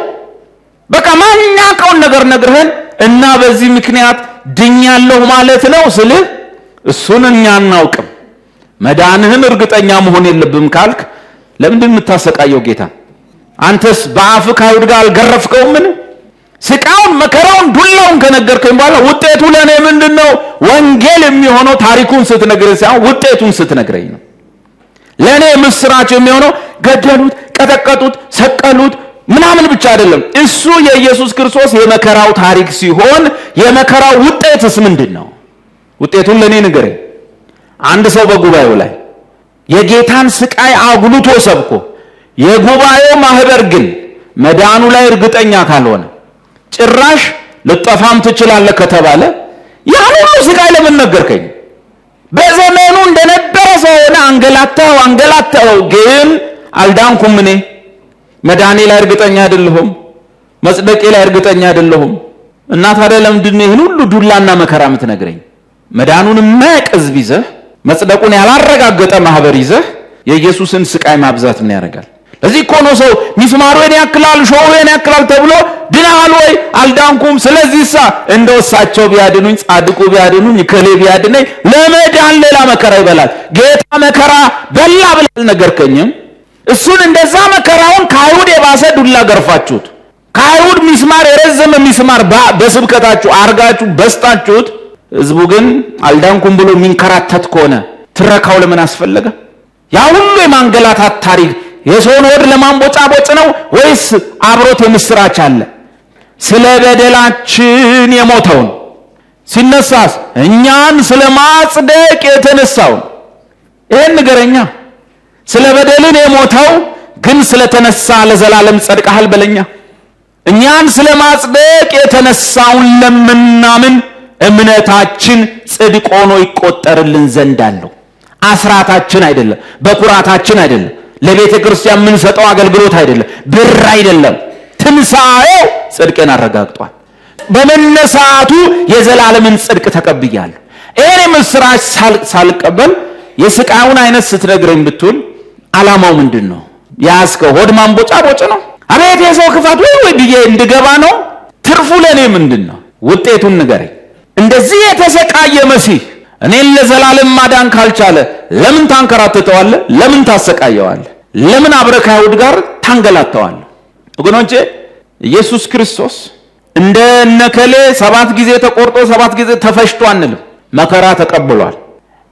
በቃ ማንኛውም ነገር ነግረህን እና በዚህ ምክንያት ድኛለሁ ማለት ነው ስልህ እሱን እኛ አናውቅም። መዳንህን እርግጠኛ መሆን የለብም ካልክ ለምንድን የምታሰቃየው ጌታ? አንተስ በአፍህ ከአይሁድ ጋር አልገረፍከውም? ምን ስቃውን፣ መከራውን፣ ዱላውን ከነገርከኝ በኋላ ውጤቱ ለእኔ ምንድን ነው? ወንጌል የሚሆነው ታሪኩን ስትነግረኝ ሳይሆን ውጤቱን ስትነግረኝ ነው። ለእኔ ምስራቸው የሚሆነው ገደሉት፣ ቀጠቀጡት፣ ሰቀሉት ምናምን ብቻ አይደለም። እሱ የኢየሱስ ክርስቶስ የመከራው ታሪክ ሲሆን የመከራው ውጤትስ ምንድን ነው? ውጤቱን ለእኔ ንገረኝ። አንድ ሰው በጉባኤው ላይ የጌታን ስቃይ አጉልቶ ሰብኮ የጉባኤው ማህበር ግን መዳኑ ላይ እርግጠኛ ካልሆነ ጭራሽ ልጠፋም ትችላለህ ከተባለ ያን ሁሉ ስቃይ ለምን ነገርከኝ? በዘመኑ እንደነበረ ሰው ሆነ አንገላታው፣ ግን አልዳንኩም። እኔ መዳኔ ላይ እርግጠኛ አይደለሁም፣ መጽደቄ ላይ እርግጠኛ አይደለሁም። እና ታዲያ ለምንድን ነው ይህን ሁሉ ዱላና መከራ የምትነግረኝ? መዳኑን የማያውቅ ሕዝብ ይዘህ መጽደቁን ያላረጋገጠ ማህበር ይዘህ የኢየሱስን ስቃይ ማብዛት ምን ያደርጋል? ለዚህ እኮ ነው ሰው ሚስማሩ የኔ ያክላል ሾው የኔ ያክላል ተብሎ ድናል ወይ አልዳንኩም፣ ስለዚህሳ እንደው እሳቸው ቢያድኑኝ ጻድቁ ቢያድኑኝ እከሌ ቢያድነኝ ለመዳን ሌላ መከራ ይበላል። ጌታ መከራ በላ ብለህ አልነገርከኝም? እሱን እንደዛ መከራውን ከአይሁድ የባሰ ዱላ ገርፋችሁት፣ ከአይሁድ ሚስማር የረዘመ ሚስማር በስብከታችሁ አርጋችሁ በስታችሁት። ህዝቡ ግን አልዳንኩም ብሎ የሚንከራተት ከሆነ ትረካው ለምን አስፈለገ? ያ ሁሉ የማንገላታት ታሪክ የሰውን ወድ ለማንቦጫቦጭ ነው ወይስ አብሮት የምስራች አለ? ስለ በደላችን የሞተውን ሲነሳስ እኛን ስለ ማጽደቅ የተነሳውን ይሄን ንገረኛ። ስለ በደልን የሞተው ግን ስለተነሳ ለዘላለም ጸድቀሃል በለኛ። እኛን ስለ ማጽደቅ የተነሳውን ለምናምን እምነታችን ጽድቅ ሆኖ ይቆጠርልን ዘንድ አለው። አስራታችን አይደለም፣ በኩራታችን አይደለም፣ ለቤተ ክርስቲያን የምንሰጠው አገልግሎት አይደለም፣ ብር አይደለም። ትንሣኤው ጽድቅን አረጋግጧል። በመነሳቱ የዘላለምን ጽድቅ ተቀብያለሁ። ይሄን ምስራች ሳልቀበል የስቃዩን አይነት ስትነግረኝ ብትውል ዓላማው ምንድን ነው? ያስከው ሆድ ማንቦጫቦጭ ነው? አቤት የሰው ክፋት ወይ ብዬ እንድገባ ነው? ትርፉ ለኔ ምንድን ነው? ውጤቱን ንገረኝ። እንደዚህ የተሰቃየ መሲህ እኔን ለዘላለም ማዳን ካልቻለ ለምን ታንከራትተዋለህ? ለምን ታሰቃየዋለህ? ለምን አብረህ ከአይሁድ ጋር ታንገላተዋለህ? ወገኖቼ ኢየሱስ ክርስቶስ እንደ እነከሌ 7 ጊዜ ተቆርጦ 7 ጊዜ ተፈሽቶ አንልም። መከራ ተቀብሏል።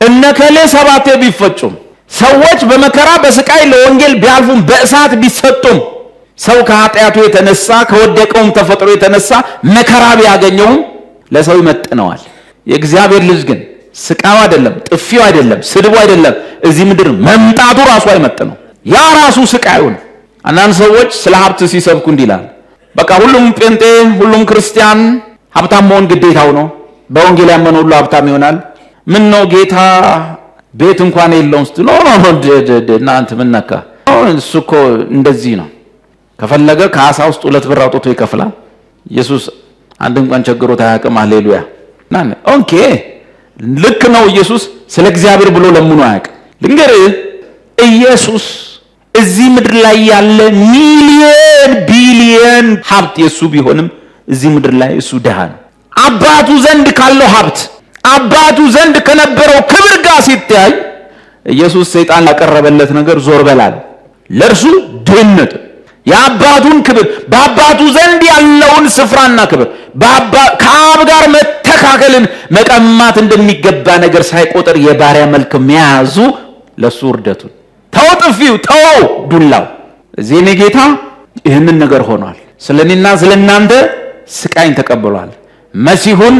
እነከሌ 7 ቢፈጩም ሰዎች በመከራ በስቃይ ለወንጌል ቢያልፉም በእሳት ቢሰጡም ሰው ከኃጢአቱ የተነሳ ከወደቀውም ተፈጥሮ የተነሳ መከራ ቢያገኘውም ለሰው ይመጥነዋል። የእግዚአብሔር ልጅ ግን ስቃዩ አይደለም፣ ጥፊው አይደለም፣ ስድቡ አይደለም፣ እዚህ ምድር መምጣቱ ራሱ አይመጥነው። ያ ራሱ ስቃዩ ነው። አንዳንድ ሰዎች ስለ ሀብት ሲሰብኩ እንዲላል፣ በቃ ሁሉም ጴንጤ ሁሉም ክርስቲያን ሀብታም መሆን ግዴታው ነው፣ በወንጌል ያመነ ሁሉ ሀብታም ይሆናል። ምን ነው ጌታ ቤት እንኳን የለውም ስትል እናንተ ምን ነካ? እሱ እኮ እንደዚህ ነው፣ ከፈለገ ከአሳ ውስጥ 2 ብር አውጥቶ ይከፍላል። ኢየሱስ አንድ እንኳን ቸግሮት አያውቅም። ሃሌሉያ። ኦኬ ልክ ነው። ኢየሱስ ስለ እግዚአብሔር ብሎ ለምኖ አያውቅም። ልንገርህ፣ ኢየሱስ እዚህ ምድር ላይ ያለ ሚሊየን ቢሊየን ሀብት የሱ ቢሆንም እዚህ ምድር ላይ እሱ ድሃ ነው። አባቱ ዘንድ ካለው ሀብት አባቱ ዘንድ ከነበረው ክብር ጋር ሲታይ ኢየሱስ ሰይጣን ያቀረበለት ነገር ዞር በላል። ለእርሱ ድህነት የአባቱን ክብር በአባቱ ዘንድ ያለውን ስፍራና ክብር ከአብ ጋር መተካከልን መቀማት እንደሚገባ ነገር ሳይቆጥር የባሪያ መልክ መያዙ ለሱ ውርደቱን ተው፣ ጥፊው ተው፣ ዱላው። እዚህ እኔ ጌታ ይህንን ነገር ሆኗል። ስለኔና ስለናንተ ስቃይን ተቀብሏል። መሲሁን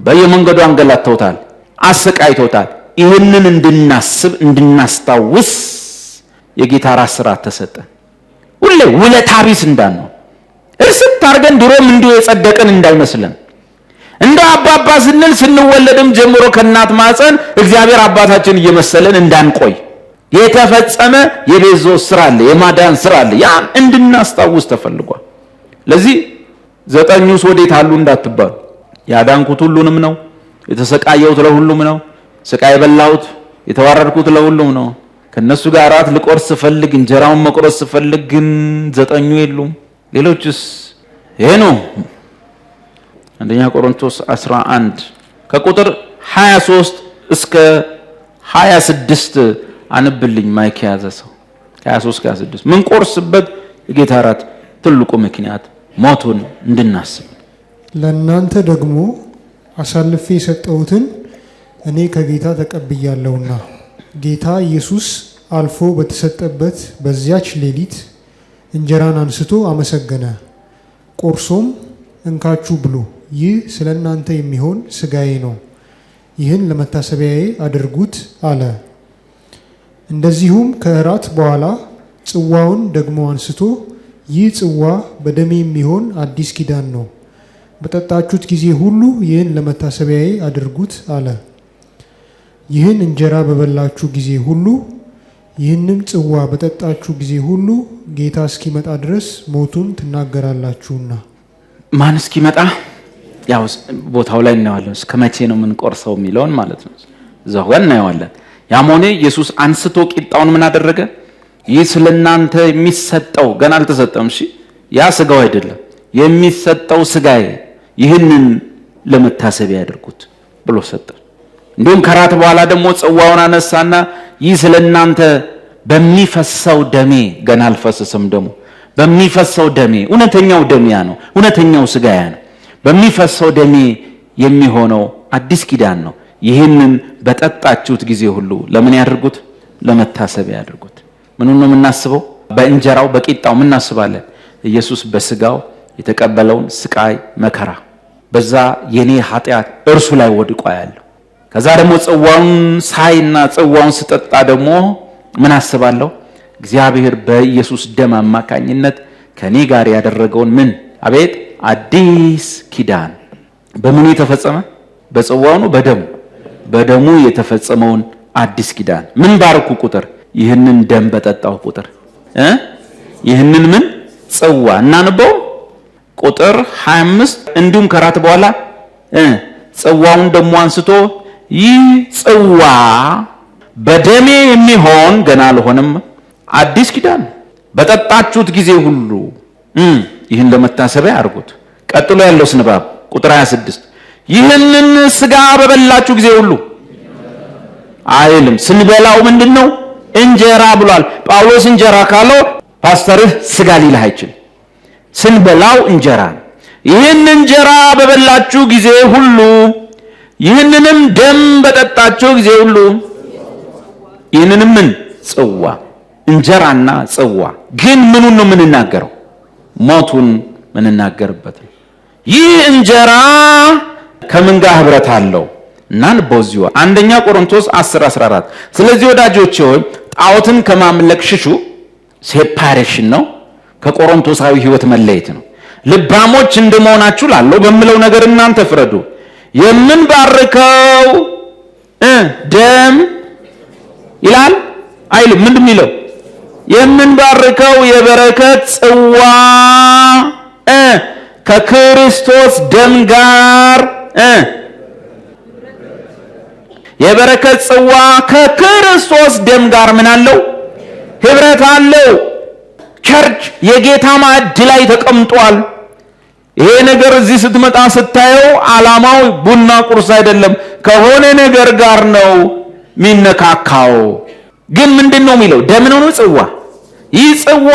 በየመንገዱ አንገላተውታል፣ አሰቃይተውታል። ይህንን እንድናስብ እንድናስታውስ የጌታ ራስ ስራት ተሰጠን። ሁሌ ውለታ ቢስ እንዳንነው፣ እርስት አድርገን ድሮም እንዲሁ የጸደቀን እንዳይመስለን። እንደ አባባ ስንል ስንወለድም ጀምሮ ከእናት ማፀን እግዚአብሔር አባታችን እየመሰለን እንዳንቆይ የተፈጸመ የቤዞ ስራ አለ፣ የማዳን ስራ አለ። ያን እንድናስታውስ ተፈልጓል። ለዚህ 9ኙስ ወዴት አሉ እንዳትባሉ፣ ያዳንኩት ሁሉንም ነው፣ የተሰቃየሁት ለሁሉም ነው፣ ስቃይ የበላሁት የተዋረድኩት ለሁሉም ነው። ከነሱ ጋር እራት ልቆርስ ስፈልግ እንጀራውን መቆረስ ስፈልግ ግን 9ኙ የሉም። ሌሎችስ? ይሄ ነው 1ኛ ቆሮንቶስ 11 ከቁጥር 23 እስከ 26 አንብልኝ። ማይክ ያዘ ሰው 23 26 ምን ቆርስበት የጌታ እራት ትልቁ ምክንያት ሞቱን እንድናስብ። ለእናንተ ደግሞ አሳልፌ የሰጠሁትን እኔ ከጌታ ተቀብያለሁና ጌታ ኢየሱስ አልፎ በተሰጠበት በዚያች ሌሊት እንጀራን አንስቶ አመሰገነ፣ ቆርሶም እንካችሁ ብሉ፣ ይህ ስለ እናንተ የሚሆን ሥጋዬ ነው፣ ይህን ለመታሰቢያዬ አድርጉት አለ። እንደዚሁም ከእራት በኋላ ጽዋውን ደግሞ አንስቶ ይህ ጽዋ በደሜ የሚሆን አዲስ ኪዳን ነው፣ በጠጣችሁት ጊዜ ሁሉ ይህን ለመታሰቢያዬ አድርጉት አለ። ይህን እንጀራ በበላችሁ ጊዜ ሁሉ ይህንም ጽዋ በጠጣችሁ ጊዜ ሁሉ ጌታ እስኪመጣ ድረስ ሞቱን ትናገራላችሁና። ማን እስኪመጣ? ያው ቦታው ላይ እናየዋለን። እስከ መቼ ነው የምንቆርሰው የሚለውን ማለት ነው። እዛው ጋር እናየዋለን። ያም ሆነ ኢየሱስ አንስቶ ቂጣውን ምን አደረገ? ይህ ስለናንተ የሚሰጠው ገና አልተሰጠም። እሺ ያ ስጋው አይደለም የሚሰጠው ስጋዬ፣ ይህንን ለመታሰቢያ ያድርጉት ብሎ ሰጠ። እንዲሁም ከራት በኋላ ደግሞ ጽዋውን አነሳና ይህ ስለናንተ በሚፈሰው ደሜ፣ ገና አልፈሰሰም ደግሞ በሚፈሰው ደሜ፣ እውነተኛው ደሜ ያ ነው፣ እውነተኛው ስጋ ያ ነው፣ በሚፈሰው ደሜ የሚሆነው አዲስ ኪዳን ነው። ይህንን በጠጣችሁት ጊዜ ሁሉ ለምን ያድርጉት? ለመታሰቢያ ያድርጉት። ምኑን ነው የምናስበው? በእንጀራው በቂጣው ምን እናስባለን? ኢየሱስ በስጋው የተቀበለውን ስቃይ መከራ፣ በዛ የኔ ኃጢአት እርሱ ላይ ወድቆ ያለው። ከዛ ደግሞ ጽዋውን ሳይና ጽዋውን ስጠጣ ደግሞ ምን አስባለሁ? እግዚአብሔር በኢየሱስ ደም አማካኝነት ከኔ ጋር ያደረገውን ምን አቤት አዲስ ኪዳን በምኑ የተፈጸመ? በጽዋው ነው በደሙ? በደሙ የተፈጸመውን አዲስ ኪዳን ምን ባርኩ ቁጥር? ይህንን ደም በጠጣው ቁጥር ይህንን ምን ጽዋ እናንበው ቁጥር 25 እንዲሁም ከራት በኋላ ጽዋውን ደግሞ አንስቶ ይህ ጽዋ በደሜ የሚሆን ገና አልሆነም አዲስ ኪዳን በጠጣችሁት ጊዜ ሁሉ ይህን ለመታሰቢያ አድርጉት። ቀጥሎ ያለው ንባብ ቁጥር 26 ይህንን ስጋ በበላችሁ ጊዜ ሁሉ አይልም። ስንበላው ምንድነው? እንጀራ ብሏል ጳውሎስ። እንጀራ ካለው ፓስተርህ ስጋ ሊልህ አይችልም። ስንበላው እንጀራ ነው። ይህን እንጀራ በበላችሁ ጊዜ ሁሉ ይህንንም ደም በጠጣችሁ ጊዜ ሁሉ ይህንንም ምን ጽዋ፣ እንጀራና ጽዋ ግን ምኑን ነው የምንናገረው? ሞቱን የምንናገርበት ነው። ይህ እንጀራ ከምን ጋር ህብረት አለው? እናን በዚሁ አንደኛ ቆሮንቶስ 10:14 ስለዚህ ወዳጆቼ ሆይ ጣዖትን ከማምለክ ሽሹ። ሴፓሬሽን ነው፣ ከቆሮንቶሳዊ ህይወት መለየት ነው። ልባሞች እንደመሆናችሁ ላለው በሚለው ነገር እናንተ ፍረዱ። የምንባርከው ደም ይላል አይልም? ምንድን የሚለው? የምንባርከው የበረከት ጽዋ ከክርስቶስ ደም ጋር የበረከት ጽዋ ከክርስቶስ ደም ጋር ምን አለው? ህብረት አለው። ቸርች የጌታ ማዕድ ላይ ተቀምጧል። ይሄ ነገር እዚህ ስትመጣ ስታየው ዓላማው ቡና ቁርስ አይደለም፣ ከሆነ ነገር ጋር ነው ሚነካካው። ግን ምንድነው የሚለው? ደም ነው ጽዋ። ይህ ጽዋ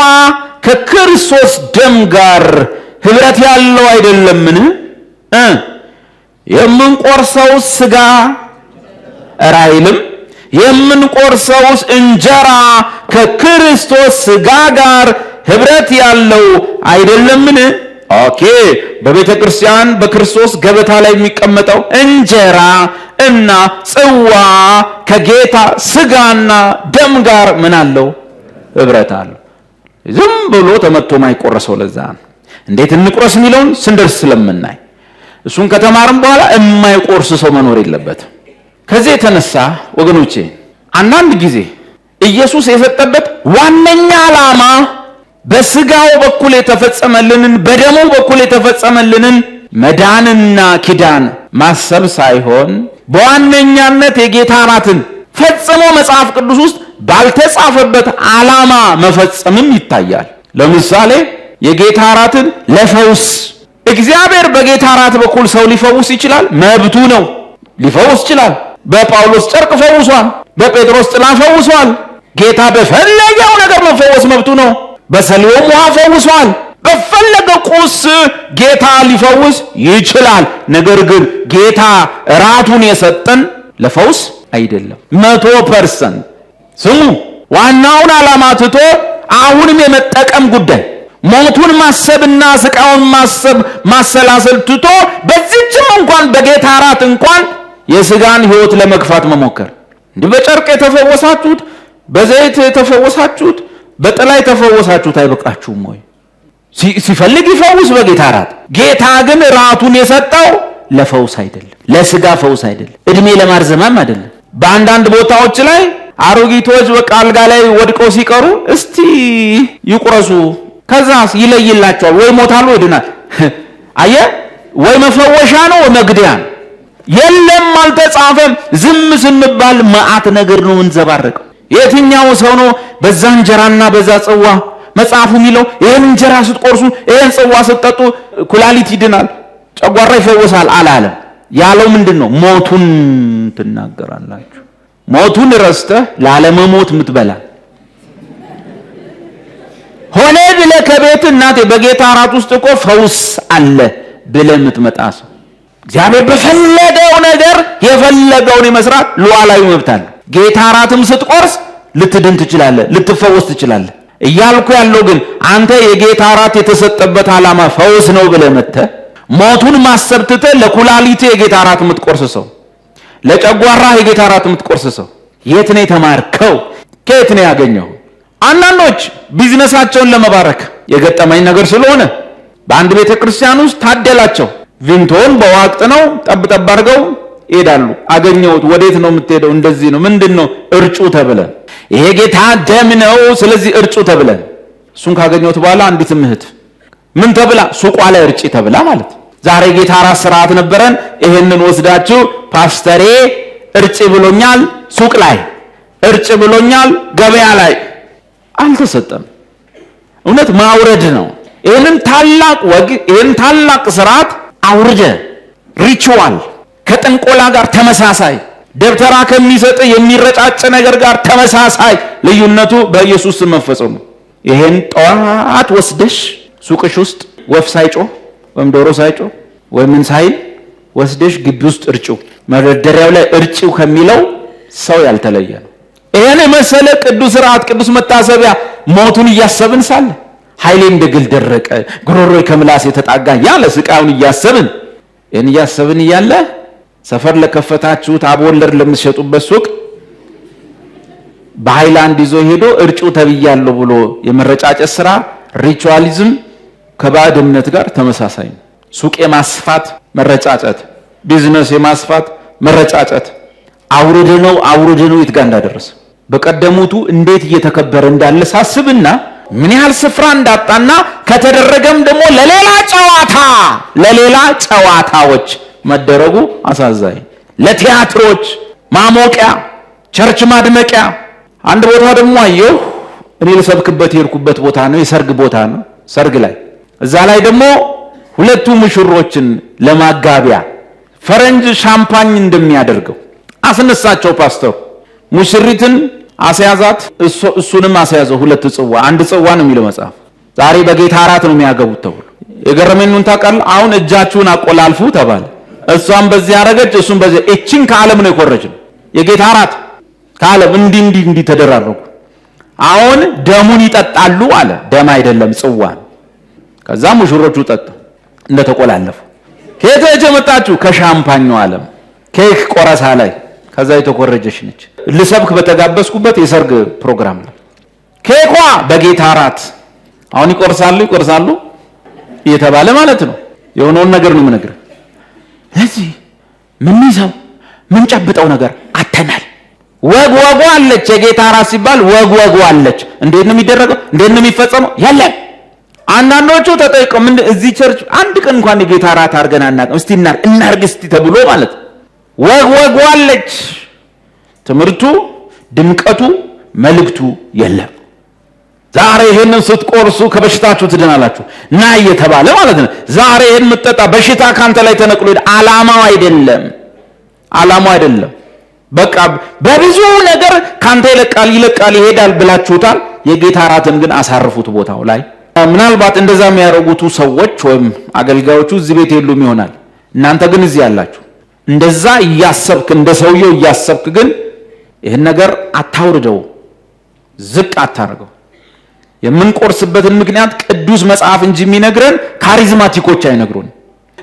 ከክርስቶስ ደም ጋር ህብረት ያለው አይደለምን? የምንቆርሰው ስጋ ራይልም የምንቆርሰው እንጀራ ከክርስቶስ ስጋ ጋር ህብረት ያለው አይደለምን? ኦኬ። በቤተ ክርስቲያን በክርስቶስ ገበታ ላይ የሚቀመጠው እንጀራ እና ጽዋ ከጌታ ስጋና ደም ጋር ምን አለው? ህብረት አለው። ዝም ብሎ ተመቶ ማይቆረሰው ለዛ ነው። እንዴት እንቁረስ የሚለውን ስንደርስ ስለምናይ እሱን ከተማርን በኋላ የማይቆርስ ሰው መኖር የለበትም። ከዚህ የተነሳ ወገኖቼ አንዳንድ ጊዜ ኢየሱስ የሰጠበት ዋነኛ ዓላማ በስጋው በኩል የተፈጸመልንን በደሙ በኩል የተፈጸመልንን መዳንና ኪዳን ማሰብ ሳይሆን በዋነኛነት የጌታ እራትን ፈጽሞ መጽሐፍ ቅዱስ ውስጥ ባልተጻፈበት ዓላማ መፈጸምም ይታያል። ለምሳሌ የጌታ እራትን ለፈውስ እግዚአብሔር በጌታ እራት በኩል ሰው ሊፈውስ ይችላል፣ መብቱ ነው። ሊፈውስ ይችላል። በጳውሎስ ጨርቅ ፈውሷል፣ በጴጥሮስ ጥላ ፈውሷል። ጌታ በፈለገው ነገር መፈወስ መብቱ ነው። በሰሊሆም ውሃ ፈውሷል። በፈለገ ቁስ ጌታ ሊፈውስ ይችላል። ነገር ግን ጌታ እራቱን የሰጠን ለፈውስ አይደለም። 100% ስሙ። ዋናውን ዓላማ ትቶ አሁንም የመጠቀም ጉዳይ ሞቱን ማሰብና ስቃውን ማሰብ ማሰላሰል ትቶ በዚህም እንኳን በጌታ እራት እንኳን የስጋን ህይወት ለመግፋት መሞከር። እንዲህ በጨርቅ የተፈወሳችሁት፣ በዘይት የተፈወሳችሁት፣ በጥላ የተፈወሳችሁት አይበቃችሁም ወይ? ሲፈልግ ይፈውስ በጌታ እራት። ጌታ ግን ራቱን የሰጠው ለፈውስ አይደለም፣ ለስጋ ፈውስ አይደለም፣ እድሜ ለማርዘማም አይደለም። በአንዳንድ ቦታዎች ላይ አሮጊቶች በቃ አልጋ ላይ ወድቀው ሲቀሩ እስቲ ይቁረሱ፣ ከዛስ ይለይላቸዋል፣ ወይ ሞታሉ ይድናል። አየ ወይ መፈወሻ ነው ወይ መግደያ ነው። የለም አልተጻፈም። ዝም ስንባል መዓት ነገር ነው እንዘባረቀው። የትኛው ሰው ነው በዛ እንጀራና በዛ ጽዋ መጽሐፉ የሚለው ይሄን እንጀራ ስትቆርሱ ይሄን ጽዋ ስትጠጡ ኩላሊት ይድናል፣ ጨጓራ ይፈወሳል አላለም። ያለው ምንድነው? ሞቱን ትናገራላችሁ። ሞቱን ረስተህ ላለመሞት ምትበላ ሆነ ብለህ ከቤት እናቴ በጌታ እራት ውስጥ እኮ ፈውስ አለ ብለህ የምትመጣ ሰው እግዚአብሔር በፈለገው ነገር የፈለገውን የመስራት ሉዓላዊ መብት አለ። ጌታ እራትም ስትቆርስ ልትድን ትችላለህ፣ ልትፈወስ ትችላለህ። እያልኩ ያለው ግን አንተ የጌታ እራት የተሰጠበት ዓላማ ፈውስ ነው ብለህ መጥተህ ሞቱን ማሰብ ትተህ ለኩላሊት የጌታ እራት የምትቆርስ ሰው፣ ለጨጓራ የጌታ እራት የምትቆርስ ሰው የት ነው የተማርከው? ከየት ነው ያገኘው? አንዳንዶች ቢዝነሳቸውን ለመባረክ የገጠመኝ ነገር ስለሆነ በአንድ ቤተ ክርስቲያን ውስጥ ታደላቸው። ቪንቶን በዋቅጥ ነው ጠብጠብ አድርገው ይሄዳሉ። አገኘሁት። ወዴት ነው የምትሄደው? እንደዚህ ነው። ምንድነው? እርጩ ተብለን ይሄ ጌታ ደም ነው፣ ስለዚህ እርጩ ተብለን እሱን ካገኘሁት በኋላ አንዲት እህት ምን ተብላ? ሱቋ ላይ እርጪ ተብላ ማለት ዛሬ ጌታ እራት ስርዓት ነበረን። ይሄንን ወስዳችሁ ፓስተሬ እርጭ ብሎኛል፣ ሱቅ ላይ እርጭ ብሎኛል፣ ገበያ ላይ አልተሰጠም። እውነት ማውረድ ነው። ይሄንን ታላቅ ወግ ይሄን ታላቅ ስርዓት አውርደ ሪቹዋል ከጥንቆላ ጋር ተመሳሳይ ደብተራ ከሚሰጥ የሚረጫጭ ነገር ጋር ተመሳሳይ ልዩነቱ በኢየሱስ ስም መፈጸሙ። ይሄን ጠዋት ወስደሽ ሱቅሽ ውስጥ ወፍ ሳይጮህ ወይም ዶሮ ሳይጮህ ወይም ምን ሳይል ወስደሽ ግቢ ውስጥ እርጪው። መደርደሪያው ላይ እርጪው ከሚለው ሰው ያልተለየ ነው። ይሄን መሰለ ቅዱስ ሥርዓት ቅዱስ መታሰቢያ ሞቱን እያሰብን ሳለ ኃይሌ እንደግል ደረቀ፣ ጉሮሮዬ ከምላስ የተጣጋ ያለ ስቃዩን እያሰብን ይሄን እያሰብን እያለ ሰፈር ለከፈታችሁት አቦለር ለምትሸጡበት ሱቅ በሃይላንድ ይዞ ሄዶ እርጩ ተብያለሁ ብሎ የመረጫጨት ስራ ሪቹዋሊዝም ከባዕድ እምነት ጋር ተመሳሳይ ነው። ሱቅ የማስፋት መረጫጨት፣ ቢዝነስ የማስፋት መረጫጨት አውርደ ነው የት ጋር እንዳደረሰ በቀደሙቱ እንዴት እየተከበረ እንዳለ ሳስብና ምን ያህል ስፍራ እንዳጣና ከተደረገም ደግሞ ለሌላ ጨዋታዎች መደረጉ አሳዛኝ። ለቲያትሮች ማሞቂያ፣ ቸርች ማድመቂያ። አንድ ቦታ ደግሞ አየሁ። እኔ ልሰብክበት የሄድኩበት ቦታ ነው፣ የሰርግ ቦታ ነው። ሰርግ ላይ እዛ ላይ ደግሞ ሁለቱ ሙሽሮችን ለማጋቢያ ፈረንጅ ሻምፓኝ እንደሚያደርገው አስነሳቸው ፓስተሩ። ሙሽሪትን አስያዛት፣ እሱንም አስያዘው። ሁለት ጽዋ፣ አንድ ጽዋ ነው የሚለው መጽሐፍ። ዛሬ በጌታ እራት ነው የሚያገቡት ተብሎ የገረመኝን ታውቃለህ? አሁን እጃችሁን አቆላልፉ ተባለ። እሷም በዚህ አረገች፣ እሱም በዚህ። እቺን ከዓለም ነው የኮረጅን። የጌታ እራት ከዓለም እንዲህ ተደራረጉ። አሁን ደሙን ይጠጣሉ አለ። ደም አይደለም ጽዋ። ከዛ ሙሽሮቹ ጠጡ እንደተቆላለፉ። ከየት የመጣችሁ? ከሻምፓኙ ዓለም ኬክ ቆረሳ ላይ ከዛ የተኮረጀች ነች። ልሰብክ በተጋበዝኩበት የሰርግ ፕሮግራም ነው። ኬኳ በጌታ እራት አሁን ይቆርሳሉ እየተባለ ማለት ነው። የሆነውን ነገር ነው የምነግርህ። እዚህ ምን ይዘው ምን ጨብጠው ነገር አተናል። ወግ አለች። የጌታ እራት ሲባል ወግ አለች። እንዴት ነው የሚደረገው? እንዴት ነው የሚፈጸመው? የለም። አንዳንዶቹ ተጠይቀው ምን እዚህ ቸርች አንድ ቀን እንኳን የጌታ እራት አድርገን አናውቅም፣ እስቲ እናርግ እስቲ ተብሎ ማለት ወግ አለች። ትምህርቱ፣ ድምቀቱ፣ መልእክቱ የለም። ዛሬ ይሄንን ስትቆርሱ ከበሽታችሁ ትድናላችሁ ና እየተባለ ማለት ነው። ዛሬ ይሄን ምጠጣ በሽታ ካንተ ላይ ተነቅሎ ዓላማው አይደለም። በቃ በብዙ ነገር ካንተ ይለቃል ይሄዳል ብላችሁታል። የጌታ እራትን ግን አሳርፉት ቦታው ላይ። ምናልባት እንደዛ የሚያደርጉት ሰዎች ወይም አገልጋዮቹ እዚህ ቤት የሉም ይሆናል። እናንተ ግን እዚህ ያላችሁ እንደዛ እያሰብክ እንደ ሰውየው እያሰብክ ግን ይህን ነገር አታውርደው፣ ዝቅ አታርገው። የምንቆርስበትን ምክንያት ቅዱስ መጽሐፍ እንጂ የሚነግረን ካሪዝማቲኮች አይነግሩን።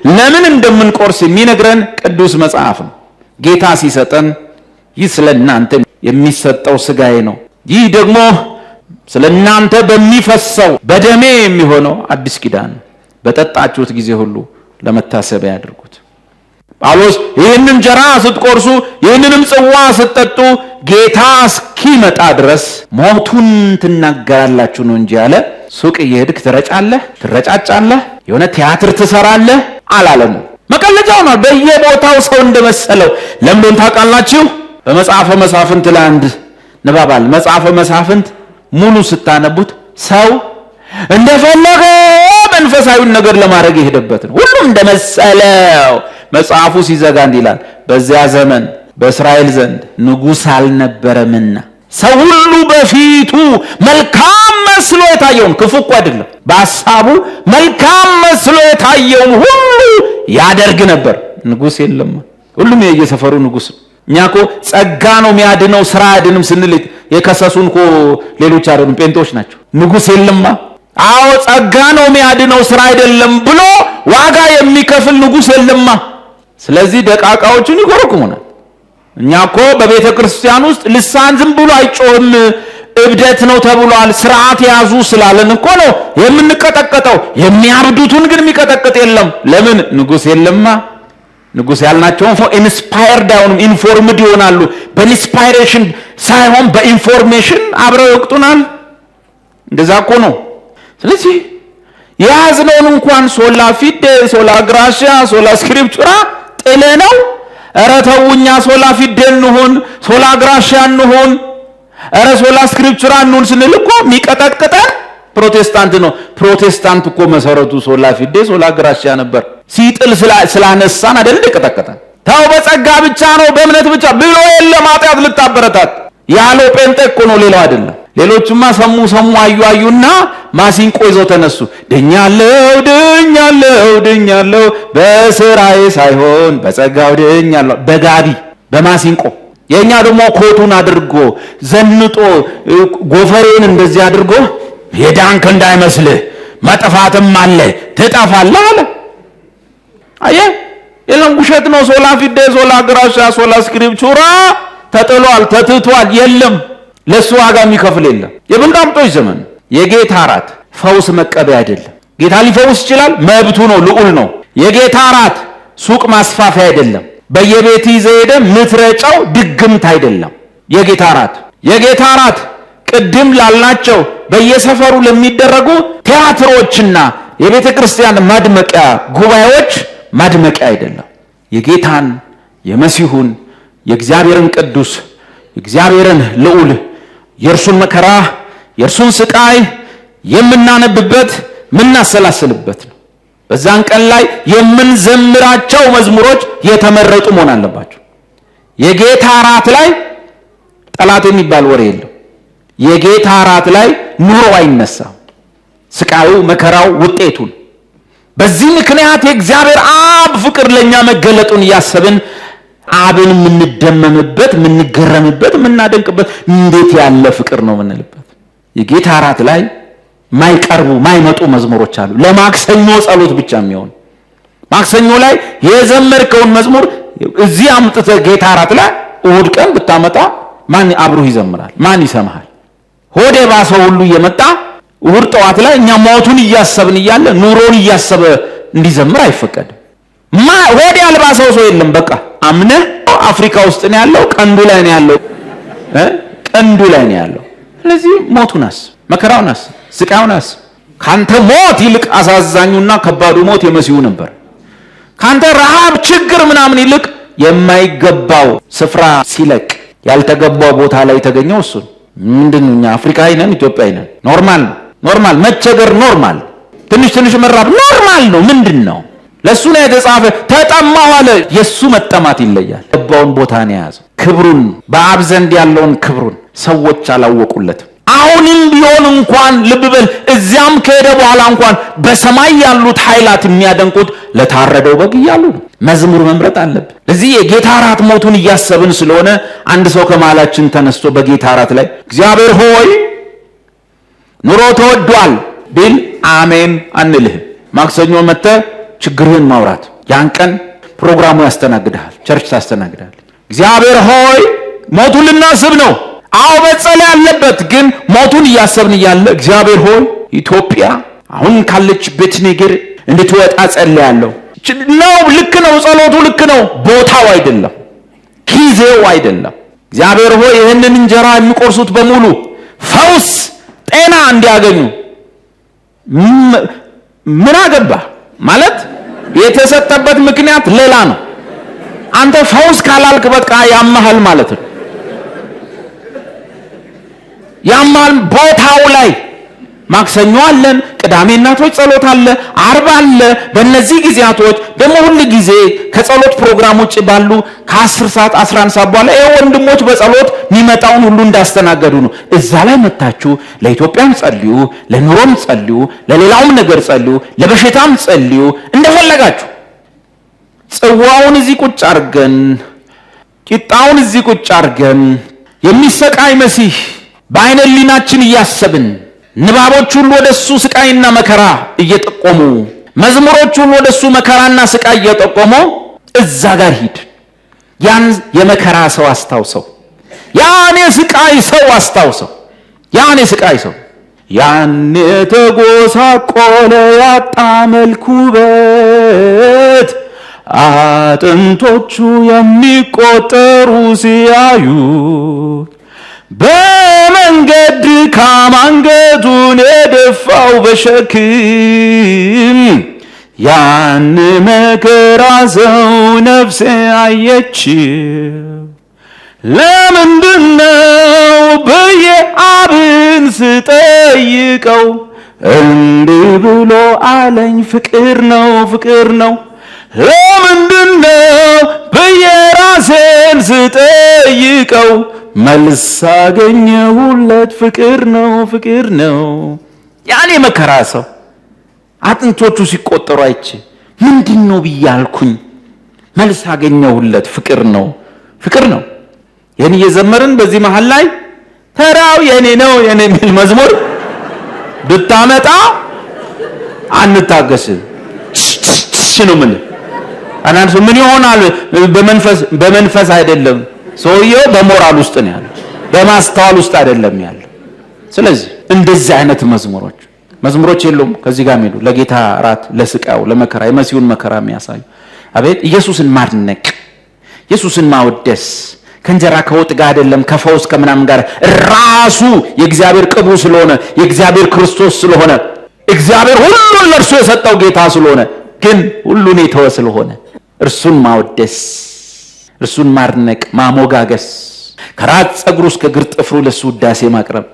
ለምን እንደምንቆርስ የሚነግረን ቅዱስ መጽሐፍ ነው። ጌታ ሲሰጠን ይህ ስለ እናንተ የሚሰጠው ስጋዬ ነው፣ ይህ ደግሞ ስለናንተ በሚፈሰው በደሜ የሚሆነው አዲስ ኪዳን በጠጣችሁት ጊዜ ሁሉ ለመታሰቢያ ያድርጉት። ጳውሎስ ይህንን እንጀራ ስትቆርሱ ይህንንም ጽዋ ስትጠጡ ጌታ እስኪመጣ ድረስ ሞቱን ትናገራላችሁ ነው እንጂ ያለ ሱቅ እየሄድክ ትረጫለህ፣ ትረጫጫለህ፣ የሆነ ቲያትር ትሰራለህ አላለም። መቀለጃው ነው በየቦታው ሰው እንደመሰለው። ለምን ታውቃላችሁ? በመጽሐፈ መሳፍንት ላይ አንድ ንባባል። መጽሐፈ መሳፍንት ሙሉ ስታነቡት ሰው እንደፈለገ መንፈሳዊን ነገር ለማድረግ የሄደበት ነው። ሁሉም እንደመሰለው። መጽሐፉ ሲዘጋ እንዲህ ይላል፣ በዚያ ዘመን በእስራኤል ዘንድ ንጉሥ አልነበረምና ሰው ሁሉ በፊቱ መልካም መስሎ የታየውን፣ ክፉ እኮ አይደለም፣ በሐሳቡ መልካም መስሎ የታየውን ሁሉ ያደርግ ነበር። ንጉሥ የለም። ሁሉም የየሰፈሩ ንጉሥ ነው። እኛ እኮ ጸጋ ነው የሚያድነው ስራ አያድንም ስንል የከሰሱን እኮ ሌሎች አይደሉም፣ ጴንጤዎች ናቸው። ንጉሥ የለማ። አዎ ጸጋ ነው የሚያድነው ስራ አይደለም ብሎ ዋጋ የሚከፍል ንጉሥ የለማ። ስለዚህ ደቃቃዎችን ይኮረኩሙናል። እኛ እኮ በቤተ ክርስቲያን ውስጥ ልሳን ዝም ብሎ አይጮህም፣ እብደት ነው ተብሏል። ስርዓት ያዙ ስላለን እኮ ነው የምንቀጠቀጠው። የሚያብዱትን ግን የሚቀጠቅጥ የለም። ለምን? ንጉሥ የለማ። ንጉሥ ያልናቸውን ኢንስፓየርድ አይሆኑም፣ ኢንፎርምድ ይሆናሉ። በኢንስፓይሬሽን ሳይሆን በኢንፎርሜሽን አብረው ይወቅጡናል። እንደዛ እኮ ነው። ስለዚህ የያዝነውን እንኳን ሶላ ፊዴ፣ ሶላ ግራሺያ፣ ሶላ ስክሪፕቹራ ጥለ ነው። ኧረ ተውኛ ሶላ ፊዴ እንሁን፣ ሶላ ግራሺያ እንሁን፣ ኧረ ሶላ ስክሪፕቹራ እንሁን ስንል እኮ የሚቀጠቅጠን ፕሮቴስታንት ነው። ፕሮቴስታንት እኮ መሰረቱ ሶላ ፊዴ ሶላ ግራሺያ ነበር። ሲጥል ስላነሳን አይደል ቀጠቀጠን። ተው በጸጋ ብቻ ነው በእምነት ብቻ ብሎ የለም ኃጢአት ልታበረታት ያለው ጴንጤ እኮ ነው፣ ሌላው አይደለም። ሌሎችማ ሰሙ አዩና ማሲንቆ ይዘው ተነሱ። ድኛለሁ በስራዬ ሳይሆን በጸጋው ድኛለሁ፣ በጋቢ በማሲንቆ። የኛ ደግሞ ኮቱን አድርጎ ዘንጦ ጎፈሬን እንደዚህ አድርጎ የዳንክ እንዳይመስልህ መጥፋትም አለ ትጠፋለህ አለ። አየህ የለም ውሸት ነው። ሶላ ፊዴ ሶላ ግራሺያ ሶላ ስክሪፕቹራ ተጥሏል፣ ተትቷል። የለም ለሱ ዋጋ የሚከፍል የለም። የብልጣምጦች ዘመን። የጌታ እራት ፈውስ መቀበያ አይደለም። ጌታ ሊፈውስ ይችላል፣ መብቱ ነው፣ ልዑል ነው። የጌታ እራት ሱቅ ማስፋፊያ አይደለም። በየቤት ይዘህ ሄደህ ምትረጫው ድግምት አይደለም። የጌታ እራት ቅድም ላልናቸው በየሰፈሩ ለሚደረጉ ቲያትሮችና የቤተ ክርስቲያን ማድመቂያ ጉባኤዎች ማድመቂያ አይደለም። የጌታን የመሲሁን የእግዚአብሔርን ቅዱስ የእግዚአብሔርን ልዑል የእርሱን መከራ የእርሱን ስቃይ የምናነብበት የምናሰላስልበት ነው። በዛን ቀን ላይ የምንዘምራቸው መዝሙሮች የተመረጡ መሆን አለባቸው። የጌታ እራት ላይ ጠላት የሚባል ወሬ የለም። የጌታ እራት ላይ ኑሮ አይነሳም። ስቃዩ፣ መከራው ውጤቱን። በዚህ ምክንያት የእግዚአብሔር አብ ፍቅር ለኛ መገለጡን እያሰብን አብን የምንደመምበት፣ የምንገረምበት፣ የምናደንቅበት እንዴት ያለ ፍቅር ነው የምንልበት። የጌታ እራት ላይ ማይቀርቡ ማይመጡ መዝሙሮች አሉ። ለማክሰኞ ጸሎት ብቻ የሚሆን ማክሰኞ ላይ የዘመርከውን መዝሙር እዚህ አምጥተህ ጌታ እራት ላይ እሑድ ቀን ብታመጣ ማን አብሮህ ይዘምራል? ማን ይሰማሃል? ሆዴ ባሰው ሁሉ እየመጣ እሑድ ጠዋት ላይ እኛ ሞቱን እያሰብን እያለ ኑሮን እያሰበ እንዲዘምር አይፈቀድም። ሆዴ ያልባሰው ሰው የለም። በቃ አምነህ አፍሪካ ውስጥ ነው ያለው፣ ቀንዱ ላይ ነው ያለው፣ ቀንዱ ላይ ነው ያለው። ስለዚህ ሞቱን አስብ፣ መከራውን አስብ፣ ስቃዩን አስብ። ካንተ ሞት ይልቅ አሳዛኙና ከባዱ ሞት የመሲሁ ነበር። ካንተ ረሃብ፣ ችግር ምናምን ይልቅ የማይገባው ስፍራ ሲለቅ ያልተገባው ቦታ ላይ የተገኘው እሱ ምንድነው? እኛ አፍሪካዊ ነን፣ ኢትዮጵያዊ ነን። ኖርማል መቸገር ኖርማል፣ ትንሽ መራብ ኖርማል ነው። ምንድነው? ለሱ ነው የተጻፈ። ተጠማሁ አለ። የሱ መጠማት ይለያል። ገባውን ቦታ ነው የያዘው። ክብሩን በአብ ዘንድ ያለውን ክብሩን ሰዎች አላወቁለትም። አሁንም ቢሆን እንኳን ልብ በል፣ እዚያም ከሄደ በኋላ እንኳን በሰማይ ያሉት ኃይላት የሚያደንቁት ለታረደው በግ እያሉ ነው። መዝሙር መምረጥ አለብን። እዚህ የጌታ እራት ሞቱን እያሰብን ስለሆነ አንድ ሰው ከመሃላችን ተነስቶ በጌታ እራት ላይ እግዚአብሔር ሆይ ኑሮ ተወዷል ቢል አሜን አንልህም። ማክሰኞ መጥተህ ችግርህን ማውራት፣ ያን ቀን ፕሮግራሙ ያስተናግድሃል፣ ቸርች ታስተናግዳለህ። እግዚአብሔር ሆይ ሞቱን ልናስብ ነው፣ አዎ መጸለይ አለበት። ግን ሞቱን እያሰብን እያለ እግዚአብሔር ሆይ ኢትዮጵያ አሁን ካለችበት ነገር እንድትወጣ ጸልያለሁ ነው። ልክ ነው፣ ጸሎቱ ልክ ነው። ቦታው አይደለም፣ ጊዜው አይደለም። እግዚአብሔር ሆይ ይህንን እንጀራ የሚቆርሱት በሙሉ ፈውስ፣ ጤና እንዲያገኙ ምን አገባ ማለት የተሰጠበት ምክንያት ሌላ ነው። አንተ ፈውስ ካላልክ በቃ ያመሃል ማለት ነው። ያማል ቦታው ላይ ማክሰኞ አለን፣ ቅዳሜ እናቶች ጸሎት አለ፣ አርብ አለ። በእነዚህ ጊዜያቶች ደግሞ ሁሉ ጊዜ ከጸሎት ፕሮግራም ውጭ ባሉ ከ10 ሰዓት 11 ሰዓት በኋላ ወንድሞች በጸሎት የሚመጣውን ሁሉ እንዳስተናገዱ ነው። እዛ ላይ መታችሁ ለኢትዮጵያም ጸልዩ፣ ለኑሮም ጸልዩ፣ ለሌላውም ነገር ጸልዩ፣ ለበሽታም ጸልዩ፣ እንደፈለጋችሁ። ጽዋውን እዚህ ቁጭ አርገን፣ ቂጣውን እዚህ ቁጭ አርገን የሚሰቃይ መሲህ በአይነ ህሊናችን እያሰብን ንባቦች ሁሉ ወደሱ ስቃይና መከራ እየጠቆሙ መዝሙሮች ሁሉ ወደሱ መከራና ስቃይ እየጠቆሙ እዛ ጋር ሂድ። ያን የመከራ ሰው አስታውሰው፣ ያን የስቃይ ሰው አስታውሰው። ያን የስቃይ ሰው ያን የተጎሳቆለ ያጣ መልክ ውበት አጥንቶቹ የሚቆጠሩ ሲያዩ በመንገድ ድካም አንገቱን የደፋው በሸክም ያን መከራ ሰው ነፍሴ አየችው። ለምንድነው ብዬ አብን ስጠይቀው እንዲህ ብሎ አለኝ፣ ፍቅር ነው ፍቅር ነው። ለምንድነው ብዬ ራሴን ስጠይቀው መልስ አገኘሁለት፣ ፍቅር ነው ፍቅር ነው። ያኔ መከራ ሰው አጥንቶቹ ሲቆጠሩ አይቼ ምንድነው ብያልኩኝ፣ መልስ አገኘሁለት፣ ፍቅር ነው ፍቅር ነው። ይህን እየዘመርን በዚህ መሃል ላይ ተራው የኔ ነው የኔ የሚል መዝሙር ብታመጣ አንታገስም ነው ምን አናንሱ ምን ይሆናል? በመንፈስ አይደለም ሰውየው፣ በሞራል ውስጥ ነው ያለው፣ በማስተዋል ውስጥ አይደለም ያለው። ስለዚህ እንደዚህ አይነት መዝሙሮች የሉም ከዚህ ጋር ሄዱ ለጌታ ራት ለስቃው ለመከራ የመሲሁን መከራ የሚያሳዩ አቤት ኢየሱስን ማድነቅ፣ ኢየሱስን ማወደስ ከእንጀራ ከወጥ ጋር አይደለም ከፈውስ ከምናምን ጋር ራሱ የእግዚአብሔር ቅቡ ስለሆነ የእግዚአብሔር ክርስቶስ ስለሆነ እግዚአብሔር ሁሉን ለእርሱ የሰጠው ጌታ ስለሆነ ግን ሁሉን የተወ ስለሆነ እርሱን ማወደስ፣ እርሱን ማድነቅ፣ ማሞጋገስ፣ ከራስ ፀጉሩ እስከ እግር ጥፍሩ ለሱ ውዳሴ ማቅረብ፣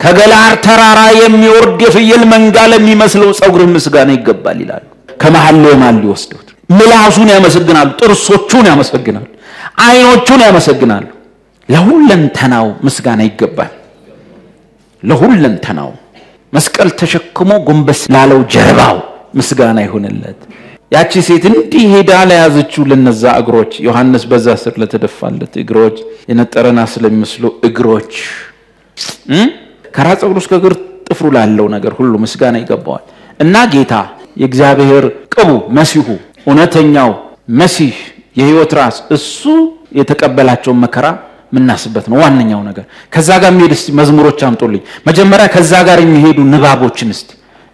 ከገላር ተራራ የሚወርድ የፍየል መንጋ ለሚመስለው ፀጉር ምስጋና ይገባል ይላሉ። ከመሃል ለማል ሊወስዱት ምላሱን ያመሰግናሉ፣ ጥርሶቹን ያመሰግናሉ፣ አይኖቹን ያመሰግናሉ። ለሁለንተናው ምስጋና ይገባል። ለሁለንተናው መስቀል ተሸክሞ ጎንበስ ላለው ጀርባው ምስጋና ይሆንለት። ያቺ ሴት እንዲህ ሄዳ ለያዘችው ለነዛ እግሮች ዮሐንስ በዛ ስር ለተደፋለት እግሮች የነጠረና ስለሚመስሉ እግሮች ከራስ ፀጉሩ እስከ እግር ጥፍሩ ላለው ነገር ሁሉ ምስጋና ይገባዋል። እና ጌታ የእግዚአብሔር ቅቡ መሲሁ እውነተኛው መሲህ የህይወት ራስ እሱ የተቀበላቸው መከራ ምናስበት ነው ዋነኛው ነገር። ከዛ ጋር የሚሄድ እስቲ መዝሙሮች አምጡልኝ መጀመሪያ። ከዛ ጋር የሚሄዱ ንባቦችን እስቲ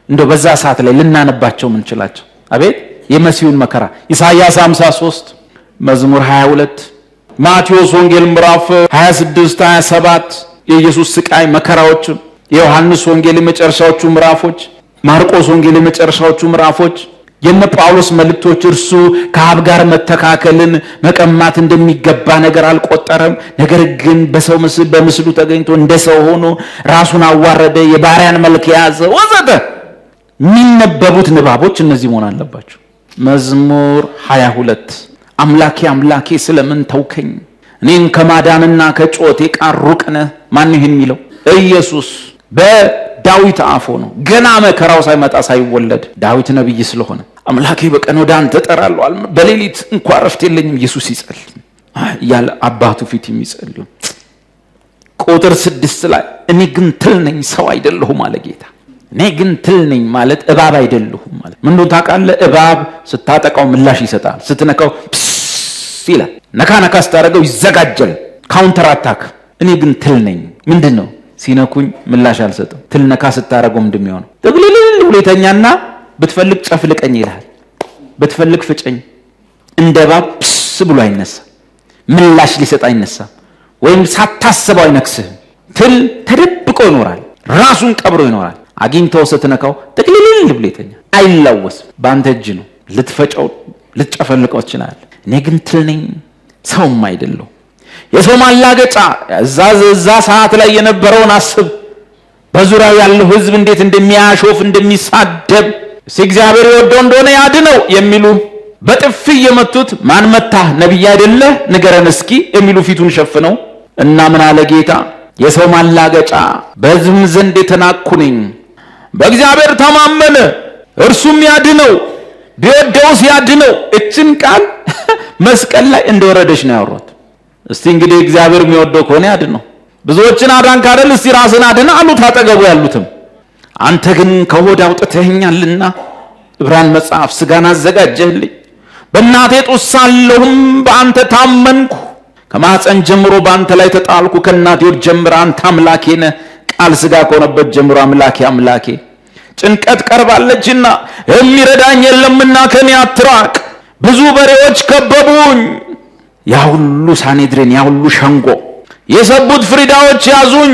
እንደው በዛ ሰዓት ላይ ልናነባቸው ምንችላቸው። አቤት የመሲሁን መከራ ኢሳይያስ 53 መዝሙር 22 ማቴዎስ ወንጌል ምዕራፍ 26 27 የኢየሱስ ስቃይ መከራዎች፣ የዮሐንስ ወንጌል የመጨረሻዎቹ ምዕራፎች፣ ማርቆስ ወንጌል የመጨረሻዎቹ ምዕራፎች፣ የነ ጳውሎስ መልእክቶች እርሱ ከአብ ጋር መተካከልን መቀማት እንደሚገባ ነገር አልቆጠረም። ነገር ግን በሰው ምስል በምስሉ ተገኝቶ እንደ ሰው ሆኖ ራሱን አዋረደ፣ የባሪያን መልክ ያዘ ወዘተ። የሚነበቡት ንባቦች እነዚህ መሆን አለባቸው። መዝሙር 22 አምላኬ አምላኬ ስለምን ተውከኝ? እኔን ከማዳንና ከጮቴ ቃል ሩቅ ነህ። ማን ይህን የሚለው? ኢየሱስ በዳዊት አፍ ሆኖ ገና መከራው ሳይመጣ ሳይወለድ ዳዊት ነብይ ስለሆነ አምላኬ በቀን ወደ አንተ እጠራለሁ፣ በሌሊት እንኳን እረፍት የለኝም ኢየሱስ ይጸልይ ያለ አባቱ ፊት የሚጸልዩ። ቁጥር 6 ላይ እኔ ግን ትል ነኝ ሰው አይደለሁም አለ ጌታ። እኔ ግን ትል ነኝ ማለት እባብ አይደለሁም ማለት ምን ነው ታውቃለህ? እባብ ስታጠቃው ምላሽ ይሰጣል፣ ስትነካው ይላል። ነካ ነካ ስታደርገው ይዘጋጃል፣ ካውንተር አታክ እኔ ግን ትል ነኝ። ምንድን ነው? ሲነኩኝ ምላሽ አልሰጥም። ትል ነካ ስታረገው ምንድን ነው? ጥቅልል ብሎ ይተኛና ብትፈልግ ጨፍልቀኝ ይልሃል፣ ብትፈልግ ፍጨኝ። እንደ እባብ ፕስ ብሎ አይነሳም፣ ምላሽ ሊሰጥ አይነሳም፣ ወይም ሳታስበው አይነክስህም። ትል ተደብቆ ይኖራል፣ ራሱን ቀብሮ ይኖራል። አግኝተው ስትነካው ጥቅልል ብሎ ይተኛል፣ አይላወስም። በአንተ እጅ ነው። ልትፈጨው ልትጨፈልቀው ትችላለህ። እኔ ግን ትል ነኝ፣ ሰውም አይደለሁ። የሰው ማላገጫ እዛ ሰዓት ላይ የነበረውን አስብ። በዙሪያው ያለው ሕዝብ እንዴት እንደሚያሾፍ እንደሚሳደብ፣ እግዚአብሔር የወደው እንደሆነ ያድነው የሚሉ በጥፊ የመቱት ማን መታህ? ነቢይ አይደለህ? ንገረን እስኪ የሚሉ ፊቱን ሸፍነው እና ምን አለ ጌታ? የሰው ማላገጫ በሕዝብም ዘንድ የተናቅኩ ነኝ። በእግዚአብሔር ተማመነ እርሱም ያድነው፣ ቢወደውስ ያድነው። እችን ቃል መስቀል ላይ እንደወረደች ነው ያወሯት። እስቲ እንግዲህ እግዚአብሔር የሚወደው ከሆነ ያድነው። ብዙዎችን አዳንክ አይደል? እስቲ ራስን አድን አሉት አጠገቡ ያሉትም። አንተ ግን ከሆድ አውጥተኸኛልና ዕብራን መጽሐፍ ሥጋን አዘጋጀህልኝ። በእናቴ ጡት ሳለሁም በአንተ ታመንኩ። ከማኅፀን ጀምሮ በአንተ ላይ ተጣልኩ። ከእናቴ ሆድ ጀምሮ አንተ አምላኬ ነህ። ቃል ሥጋ ከሆነበት ጀምሮ አምላኬ አምላኬ። ጭንቀት ቀርባለችና የሚረዳኝ የለምና ከኔ አትራቅ። ብዙ በሬዎች ከበቡኝ። ያ ሁሉ ሳኔድሬን፣ ያ ሁሉ ሸንጎ፣ የሰቡት ፍሪዳዎች ያዙኝ።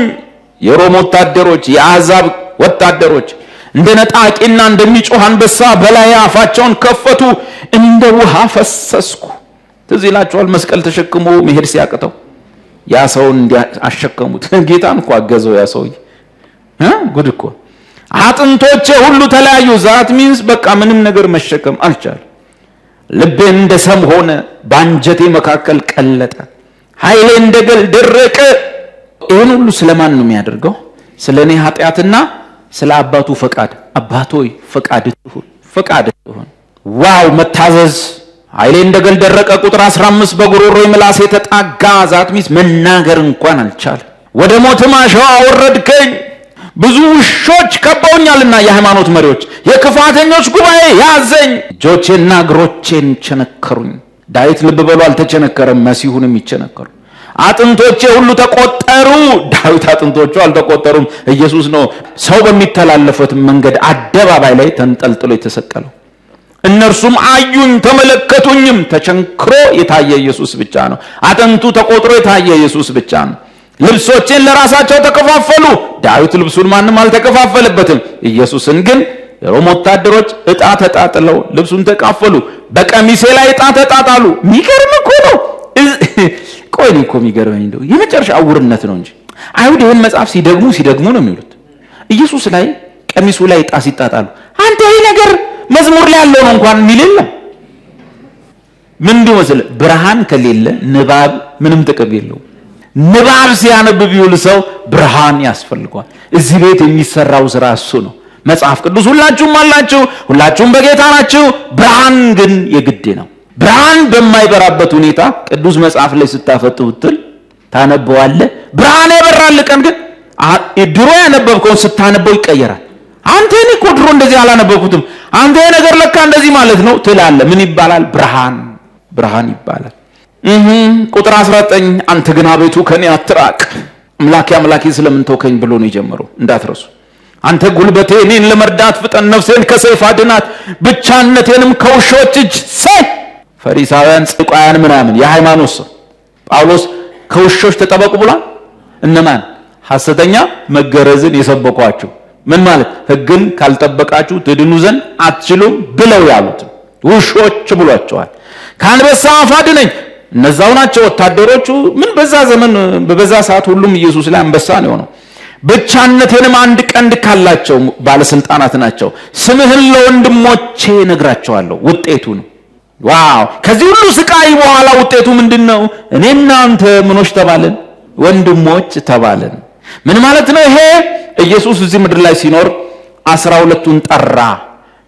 የሮም ወታደሮች፣ የአሕዛብ ወታደሮች እንደ ነጣቂና እንደሚጮህ አንበሳ በላይ አፋቸውን ከፈቱ። እንደ ውሃ ፈሰስኩ። ትዝ ይላችኋል መስቀል ተሸክሞ መሄድ ሲያቅተው ያ ሰውን አሸከሙት። ጌታን እኮ አገዘው ያ ሰውዬ። ጉድ እኮ። አጥንቶቼ ሁሉ ተለያዩ። ዛት ሚንስ በቃ ምንም ነገር መሸከም አልቻለም። ልቤ እንደ ሰም ሆነ፣ በአንጀቴ መካከል ቀለጠ። ኃይሌ እንደ ገል ደረቀ። ይህን ሁሉ ስለማን ነው የሚያደርገው? ስለ እኔ ኃጢአትና ስለ አባቱ ፈቃድ። አባቶይ ፈቃድ ትሁን፣ ፈቃድ ትሁን። ዋው መታዘዝ። ኃይሌ እንደ ገል ደረቀ። ቁጥር 15 በጉሮሮ ምላሴ ተጣጋ። ዛት ሚንስ መናገር እንኳን አልቻለም። ወደ ሞትም አሸዋ አወረድከኝ። ብዙ ውሾች ከበውኛልና የሃይማኖት መሪዎች፣ የክፋተኞች ጉባኤ ያዘኝ። እጆቼና እግሮቼን ቸነከሩኝ። ዳዊት ልብ በሉ አልተቸነከረም፣ መሲሁንም ይቸነከሩ። አጥንቶቼ ሁሉ ተቆጠሩ። ዳዊት አጥንቶቹ አልተቆጠሩም፣ ኢየሱስ ነው ሰው በሚተላለፈት መንገድ አደባባይ ላይ ተንጠልጥሎ የተሰቀለው። እነርሱም አዩኝ ተመለከቱኝም። ተቸንክሮ የታየ ኢየሱስ ብቻ ነው። አጥንቱ ተቆጥሮ የታየ ኢየሱስ ብቻ ነው። ልብሶቼን ለራሳቸው ተከፋፈሉ። ዳዊት ልብሱን ማንም አልተከፋፈለበትም። ኢየሱስን ግን የሮም ወታደሮች ዕጣ ተጣጥለው ልብሱን ተካፈሉ። በቀሚሴ ላይ ዕጣ ተጣጣሉ። የሚገርም እኮ ነው። ቆይ እኮ የሚገርመኝ እንደው የመጨረሻ አውርነት ነው እንጂ አይሁድ ይህን መጽሐፍ ሲደግሙ ነው የሚሉት። ኢየሱስ ላይ ቀሚሱ ላይ ዕጣ ሲጣጣሉ አንተ ይህ ነገር መዝሙር ላይ ያለው ነው እንኳን የሚል የለም። ምን እንደሆነ ብርሃን ከሌለ ንባብ ምንም ጥቅም የለውም። ንባብ ሲያነብ ቢውል ሰው ብርሃን ያስፈልገዋል። እዚህ ቤት የሚሰራው ስራ እሱ ነው። መጽሐፍ ቅዱስ ሁላችሁም አላችሁ፣ ሁላችሁም በጌታ ናችሁ። ብርሃን ግን የግድ ነው። ብርሃን በማይበራበት ሁኔታ ቅዱስ መጽሐፍ ላይ ስታፈጥሁትል ታነበዋለህ። ብርሃን ያበራል ቀን ግን ድሮ ያነበብከውን ስታነበው ይቀየራል። አንተ እኔ እኮ ድሮ እንደዚህ አላነበብኩትም፣ አንተ ነገር ለካ እንደዚህ ማለት ነው ትላለህ። ምን ይባላል? ብርሃን ይባላል። ቁጥር 19 አንተ ግን አቤቱ ከኔ አትራቅ፣ አምላኬ ስለምን ተውከኝ ብሎ ነው የጀመረው። እንዳትረሱ። አንተ ጉልበቴ፣ እኔን ለመርዳት ፍጠን፣ ነፍሴን ከሰይፍ አድናት፣ ብቻነቴንም ከውሾች እጅ ሰይ። ፈሪሳውያን፣ ጽድቃውያን ምናምን የሃይማኖት ሰው ጳውሎስ ከውሾች ተጠበቁ ብሏል። እነማን? ሐሰተኛ መገረዝን የሰበኳችሁ። ምን ማለት? ሕግን ካልጠበቃችሁ ትድኑ ዘንድ አትችሉም ብለው ያሉት ውሾች ብሏቸዋል። ከአንበሳ አፍ አድነኝ። እነዛው ናቸው ወታደሮቹ። ምን በዛ ዘመን በበዛ ሰዓት ሁሉም ኢየሱስ ላይ አንበሳ ነው የሆነው። ብቻነቴንም አንድ ቀንድ ካላቸው ባለስልጣናት ናቸው። ስምህን ለወንድሞቼ ነግራቸዋለሁ። ውጤቱ ነው። ዋው! ከዚህ ሁሉ ስቃይ በኋላ ውጤቱ ምንድነው? እኔና አንተ ምኖች ተባልን? ወንድሞች ተባልን። ምን ማለት ነው ይሄ? ኢየሱስ እዚህ ምድር ላይ ሲኖር 12ቱን ጠራ።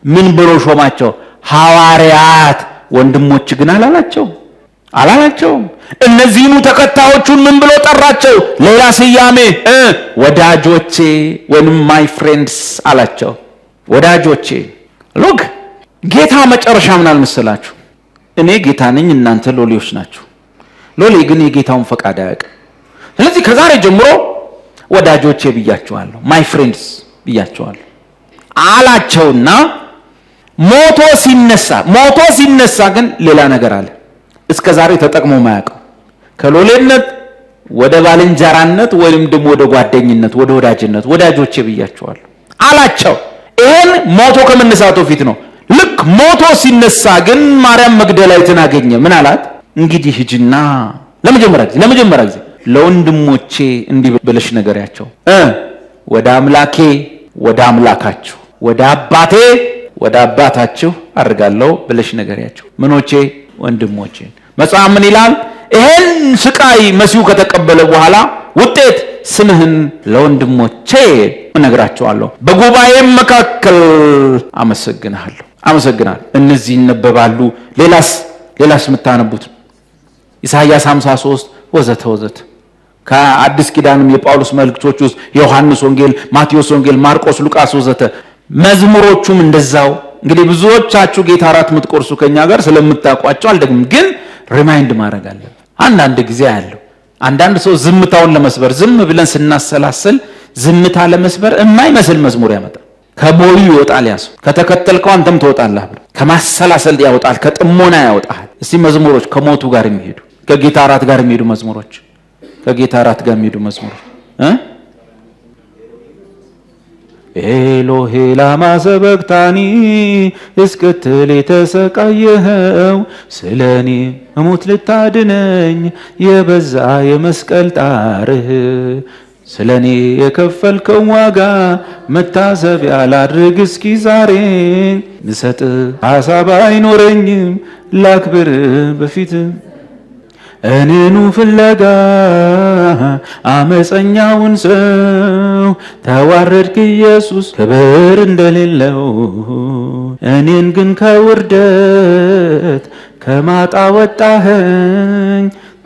ምን ብሎ ሾማቸው? ሐዋርያት። ወንድሞች ግን አላላቸው። እነዚህኑ ተከታዮቹን ምን ብሎ ጠራቸው? ሌላ ስያሜ፣ ወዳጆቼ ወይም ማይ ፍሬንድስ አላቸው። ወዳጆቼ። ሎክ ጌታ መጨረሻ ምን አልመሰላችሁ? እኔ ጌታ ነኝ፣ እናንተ ሎሌዎች ናችሁ። ሎሌ ግን የጌታውን ፈቃድ አያውቅም። ስለዚህ ከዛሬ ጀምሮ ወዳጆቼ ብያቸዋለሁ፣ ማይ ፍሬንድስ ብያቸዋለሁ አላቸውና ሞቶ ሲነሳ ግን ሌላ ነገር አለ። እስከ ዛሬ ተጠቅሞ ማያውቀው ከሎሌነት ወደ ባልንጀራነት ወይም ደግሞ ወደ ጓደኝነት፣ ወደ ወዳጅነት ወዳጆቼ ብያቸዋለሁ አላቸው። ይሄን ሞቶ ከመነሳቱ ፊት ነው። ልክ ሞቶ ሲነሳ ግን ማርያም መግደላዊትን አገኘ። ምን አላት? እንግዲህ ሂጂና ለመጀመሪያ ጊዜ ለወንድሞቼ እንዲህ ብለሽ ንገሪያቸው፣ ወደ አምላኬ ወደ አምላካችሁ፣ ወደ አባቴ ወደ አባታችሁ አድርጋለሁ ብለሽ ንገሪያቸው። ምኖቼ? ወንድሞቼ። መጽሐፍ ምን ይላል? ይሄን ስቃይ መሲሁ ከተቀበለ በኋላ ውጤት ስምህን ለወንድሞቼ እነግራቸዋለሁ፣ በጉባኤም መካከል አመሰግናለሁ። እነዚህ ይነበባሉ። ሌላስ የምታነቡት ኢሳይያስ 53 ወዘተ። ከአዲስ ኪዳንም የጳውሎስ መልእክቶች ውስጥ የዮሐንስ ወንጌል፣ ማቴዎስ ወንጌል፣ ማርቆስ፣ ሉቃስ ወዘተ። መዝሙሮቹም እንደዛው። እንግዲህ ብዙዎቻችሁ ጌታ እራት የምትቆርሱ ከኛ ጋር ስለምታውቋቸው አልደግም፣ ግን ሪማይንድ ማድረግ አለብን። አንዳንድ ጊዜ ያለው አንዳንድ ሰው ዝምታውን ለመስበር ዝም ብለን ስናሰላስል ዝምታ ለመስበር የማይመስል መዝሙር ያመጣል። ከቦዩ ይወጣል። ያሱ ከተከተልከው አንተም ትወጣለህ ብሎ ከማሰላሰል ያወጣል፣ ከጥሞና ያወጣል። እስቲ መዝሙሮች ከሞቱ ጋር የሚሄዱ ከጌታ እራት ጋር የሚሄዱ መዝሙሮች ኤሎሄ ላማ ሰበቅታኒ እስክትል የተሰቃየኸው ስለኔ እሞት ልታድነኝ የበዛ የመስቀል ጣርህ ስለኔ የከፈልከው ዋጋ መታሰቢያ ላድርግ እስኪ ዛሬ ልሰጥ ሐሳብ አይኖረኝም ላክብር በፊት እኔኑ ፍለጋ አመፀኛውን ሰው ተዋረድክ ኢየሱስ ክብር እንደሌለው እኔን ግን ከውርደት ከማጣ ወጣኸኝ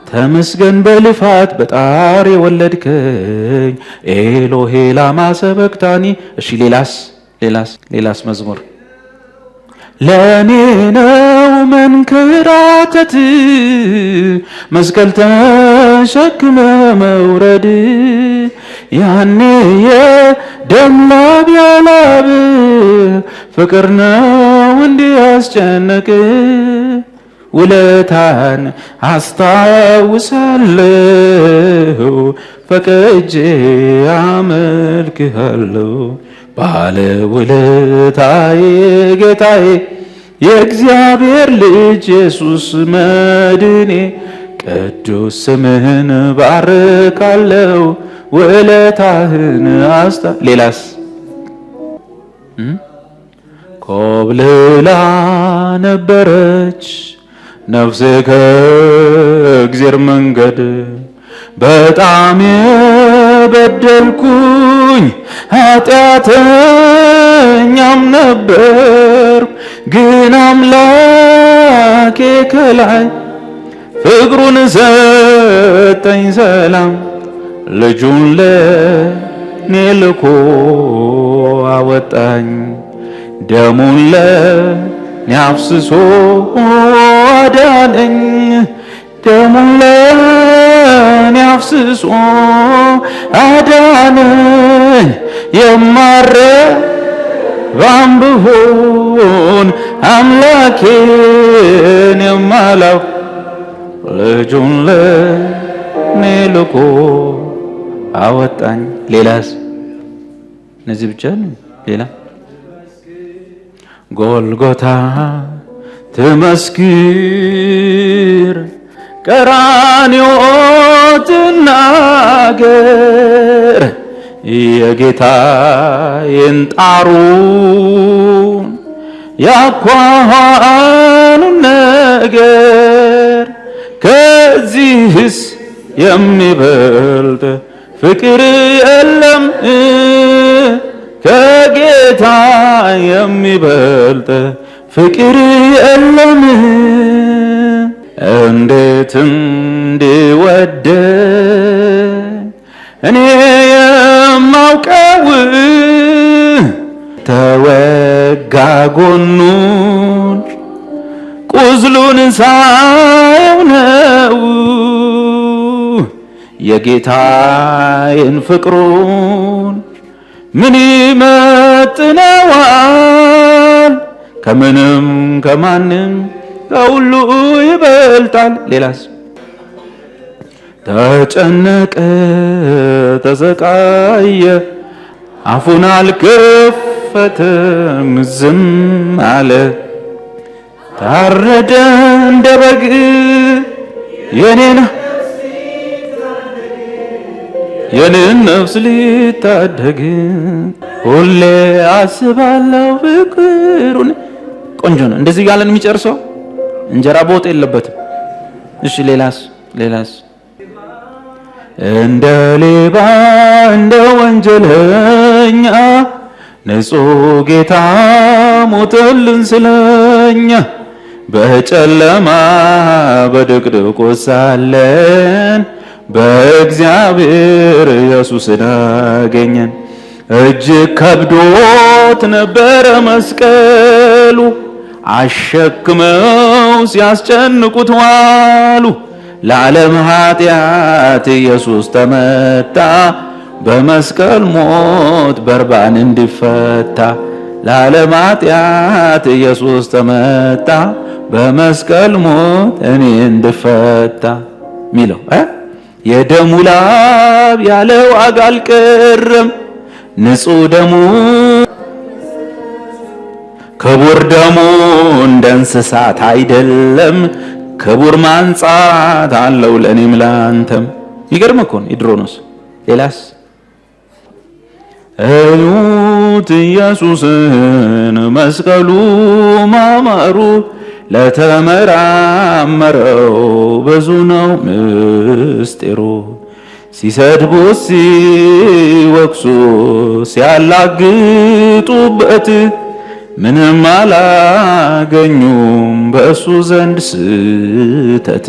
ተመስገን በልፋት በጣር የወለድከኝ ኤሎሄ ላማ ሰበቅታኒ። እሺ ሌላስ መዝሙር ለኔ ነው መንከራተት መስቀል ተሸክመ መውረድ ያኔ የደም ላብ ያላብ ፍቅር ነው እንዲያስጨነቅ ውለታን አስታውሳለሁ ፈቅጄ አመልክሃለሁ ባለ ውለታዬ ጌታዬ የእግዚአብሔር ልጅ ኢየሱስ መድኔ ቅዱስ ስምህን ባርካለሁ ውለታህን ሌላስ ኮብልላ ነበረች ነፍሴ ከእግዚአብሔር መንገድ በጣም የበደልኩኝ ኃጢአተኛም ነበር ግን አምላኬ ከላይ ፍቅሩን ሰጠኝ ሰላም ልጁን ለኔ ልኮ አወጣኝ ደሙን ለኔ አፍስሶ አዳነኝ ደሙን ለኔ አፍስሶ አዳነኝ የማረባም ብሆን አምላኬን የማላውቅ ልጁን ለኔ ልኮ አወጣኝ። ሌላስ? እነዚህ ብቻ ነው። ሌላ ጎልጎታ ትመስክር ቀራንዮ ትናገር የጌታዬን ጣሩን ያኳኋኑን ነገር ከዚህስ የሚበልጥ ፍቅር የለም ከጌታ የሚበልጥ ፍቅር የለም እንዴት እንዲወደኝ እኔ የማውቀው ተወጋ ጎኑን ቁስሉን ሳየው ነው የጌታዬን ፍቅሩን ምን ይመጥነዋል? ከምንም ከማንም ከሁሉ ይበልጣል። ሌላስ? ተጨነቀ፣ ተሰቃየ፣ አፉን አልከፈተም፣ ዝም አለ። ታረደ እንደ በግ የኔን ነፍስ ሊታደግ ሁሌ አስባለሁ ፍቅሩን። ቆንጆ ነው። እንደዚህ ያለን የሚጨርሰው እንጀራ በወጥ የለበትም። እሺ ሌላስ? እንደ ሌባ እንደ ወንጀለኛ ንጹሕ ጌታ ሞተልን ስለኛ። በጨለማ በድቅድቁ ሳለን በእግዚአብሔር ኢየሱስን አገኘን። እጅግ ከብዶት ነበረ መስቀሉ፣ አሸክመው ሲያስጨንቁት ዋሉ። ለዓለም ኃጢአት ኢየሱስ ተመታ፣ በመስቀል ሞት በርባን እንዲፈታ። ለዓለም ኃጢአት ኢየሱስ ተመታ፣ በመስቀል ሞት እኔ እንድፈታ ሚለው የደሙ ላብ ያለ ዋጋ አልቀረም። ንጹሕ ደሙ ክቡር ደሙ እንደ እንስሳት አይደለም። ክቡር ማንጻት አለው ለእኔም ላንተም። ይገርም እኮ ነው የድሮኖስ። ሌላስ? እዩት ኢየሱስን መስቀሉ ማማሩ፣ ለተመራመረው ብዙ ነው ምስጢሩ። ሲሰድቡት ሲወቅሱ ሲያላግጡበት ምንም አላገኙም በእሱ ዘንድ ስተት።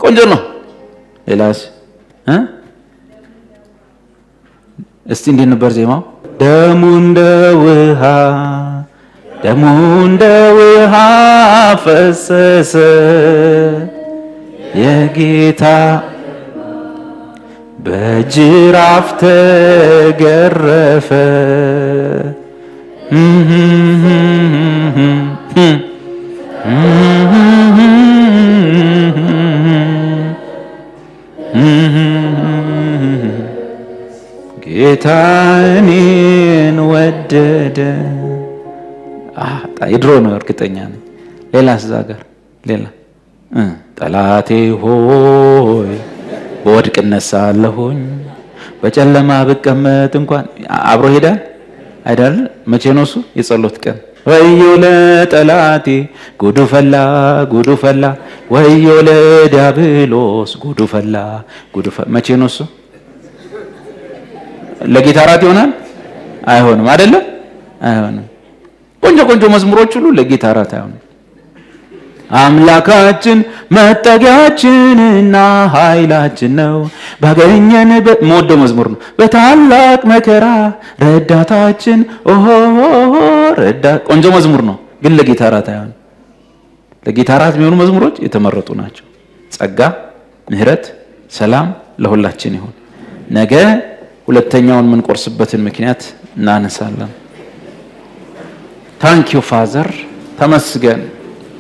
ቆንጆ ነው። ሌላስ? እስቲ እንዴት ነበር ዜማው? ደሙ እንደ ውሃ ፈሰሰ የጌታ በጅራፍ ተገረፈ። ጌታ እኔን ወደደ። የድሮ ነው እርግጠኛ ነኝ። ሌላስ? እዛ ጋር ሌላ ጠላቴ ሆይ በወድቅ እነሳለሁኝ፣ በጨለማ ብቀመጥ እንኳን አብሮ ሄዳል አይደል? መቼ ነው እሱ? የጸሎት ቀን። ወዮ ለጠላቴ ጉዱ ፈላ ጉዱ ፈላ፣ ወዮ ለዲያብሎስ ጉዱ ፈላ ጉዱ ፈላ። መቼ ነው እሱ? ለጌታ እራት ይሆናል? አይሆንም። አይደለም? አይሆንም። ቆንጆ መዝሙሮች ሁሉ ለጌታ እራት አይሆንም። አምላካችን መጠጊያችንና ኃይላችን ነው፣ ባገኘን መወደው መዝሙር ነው። በታላቅ መከራ ረዳታችን ኦሆ ረዳት። ቆንጆ መዝሙር ነው፣ ግን ለጌታ እራት አይሆንም። ለጌታ እራት የሚሆኑ መዝሙሮች የተመረጡ ናቸው። ጸጋ፣ ምሕረት፣ ሰላም ለሁላችን ይሁን። ነገ ሁለተኛውን የምንቆርስበትን ምክንያት እናነሳለን። ታንኪዩ ፋዘር፣ ተመስገን።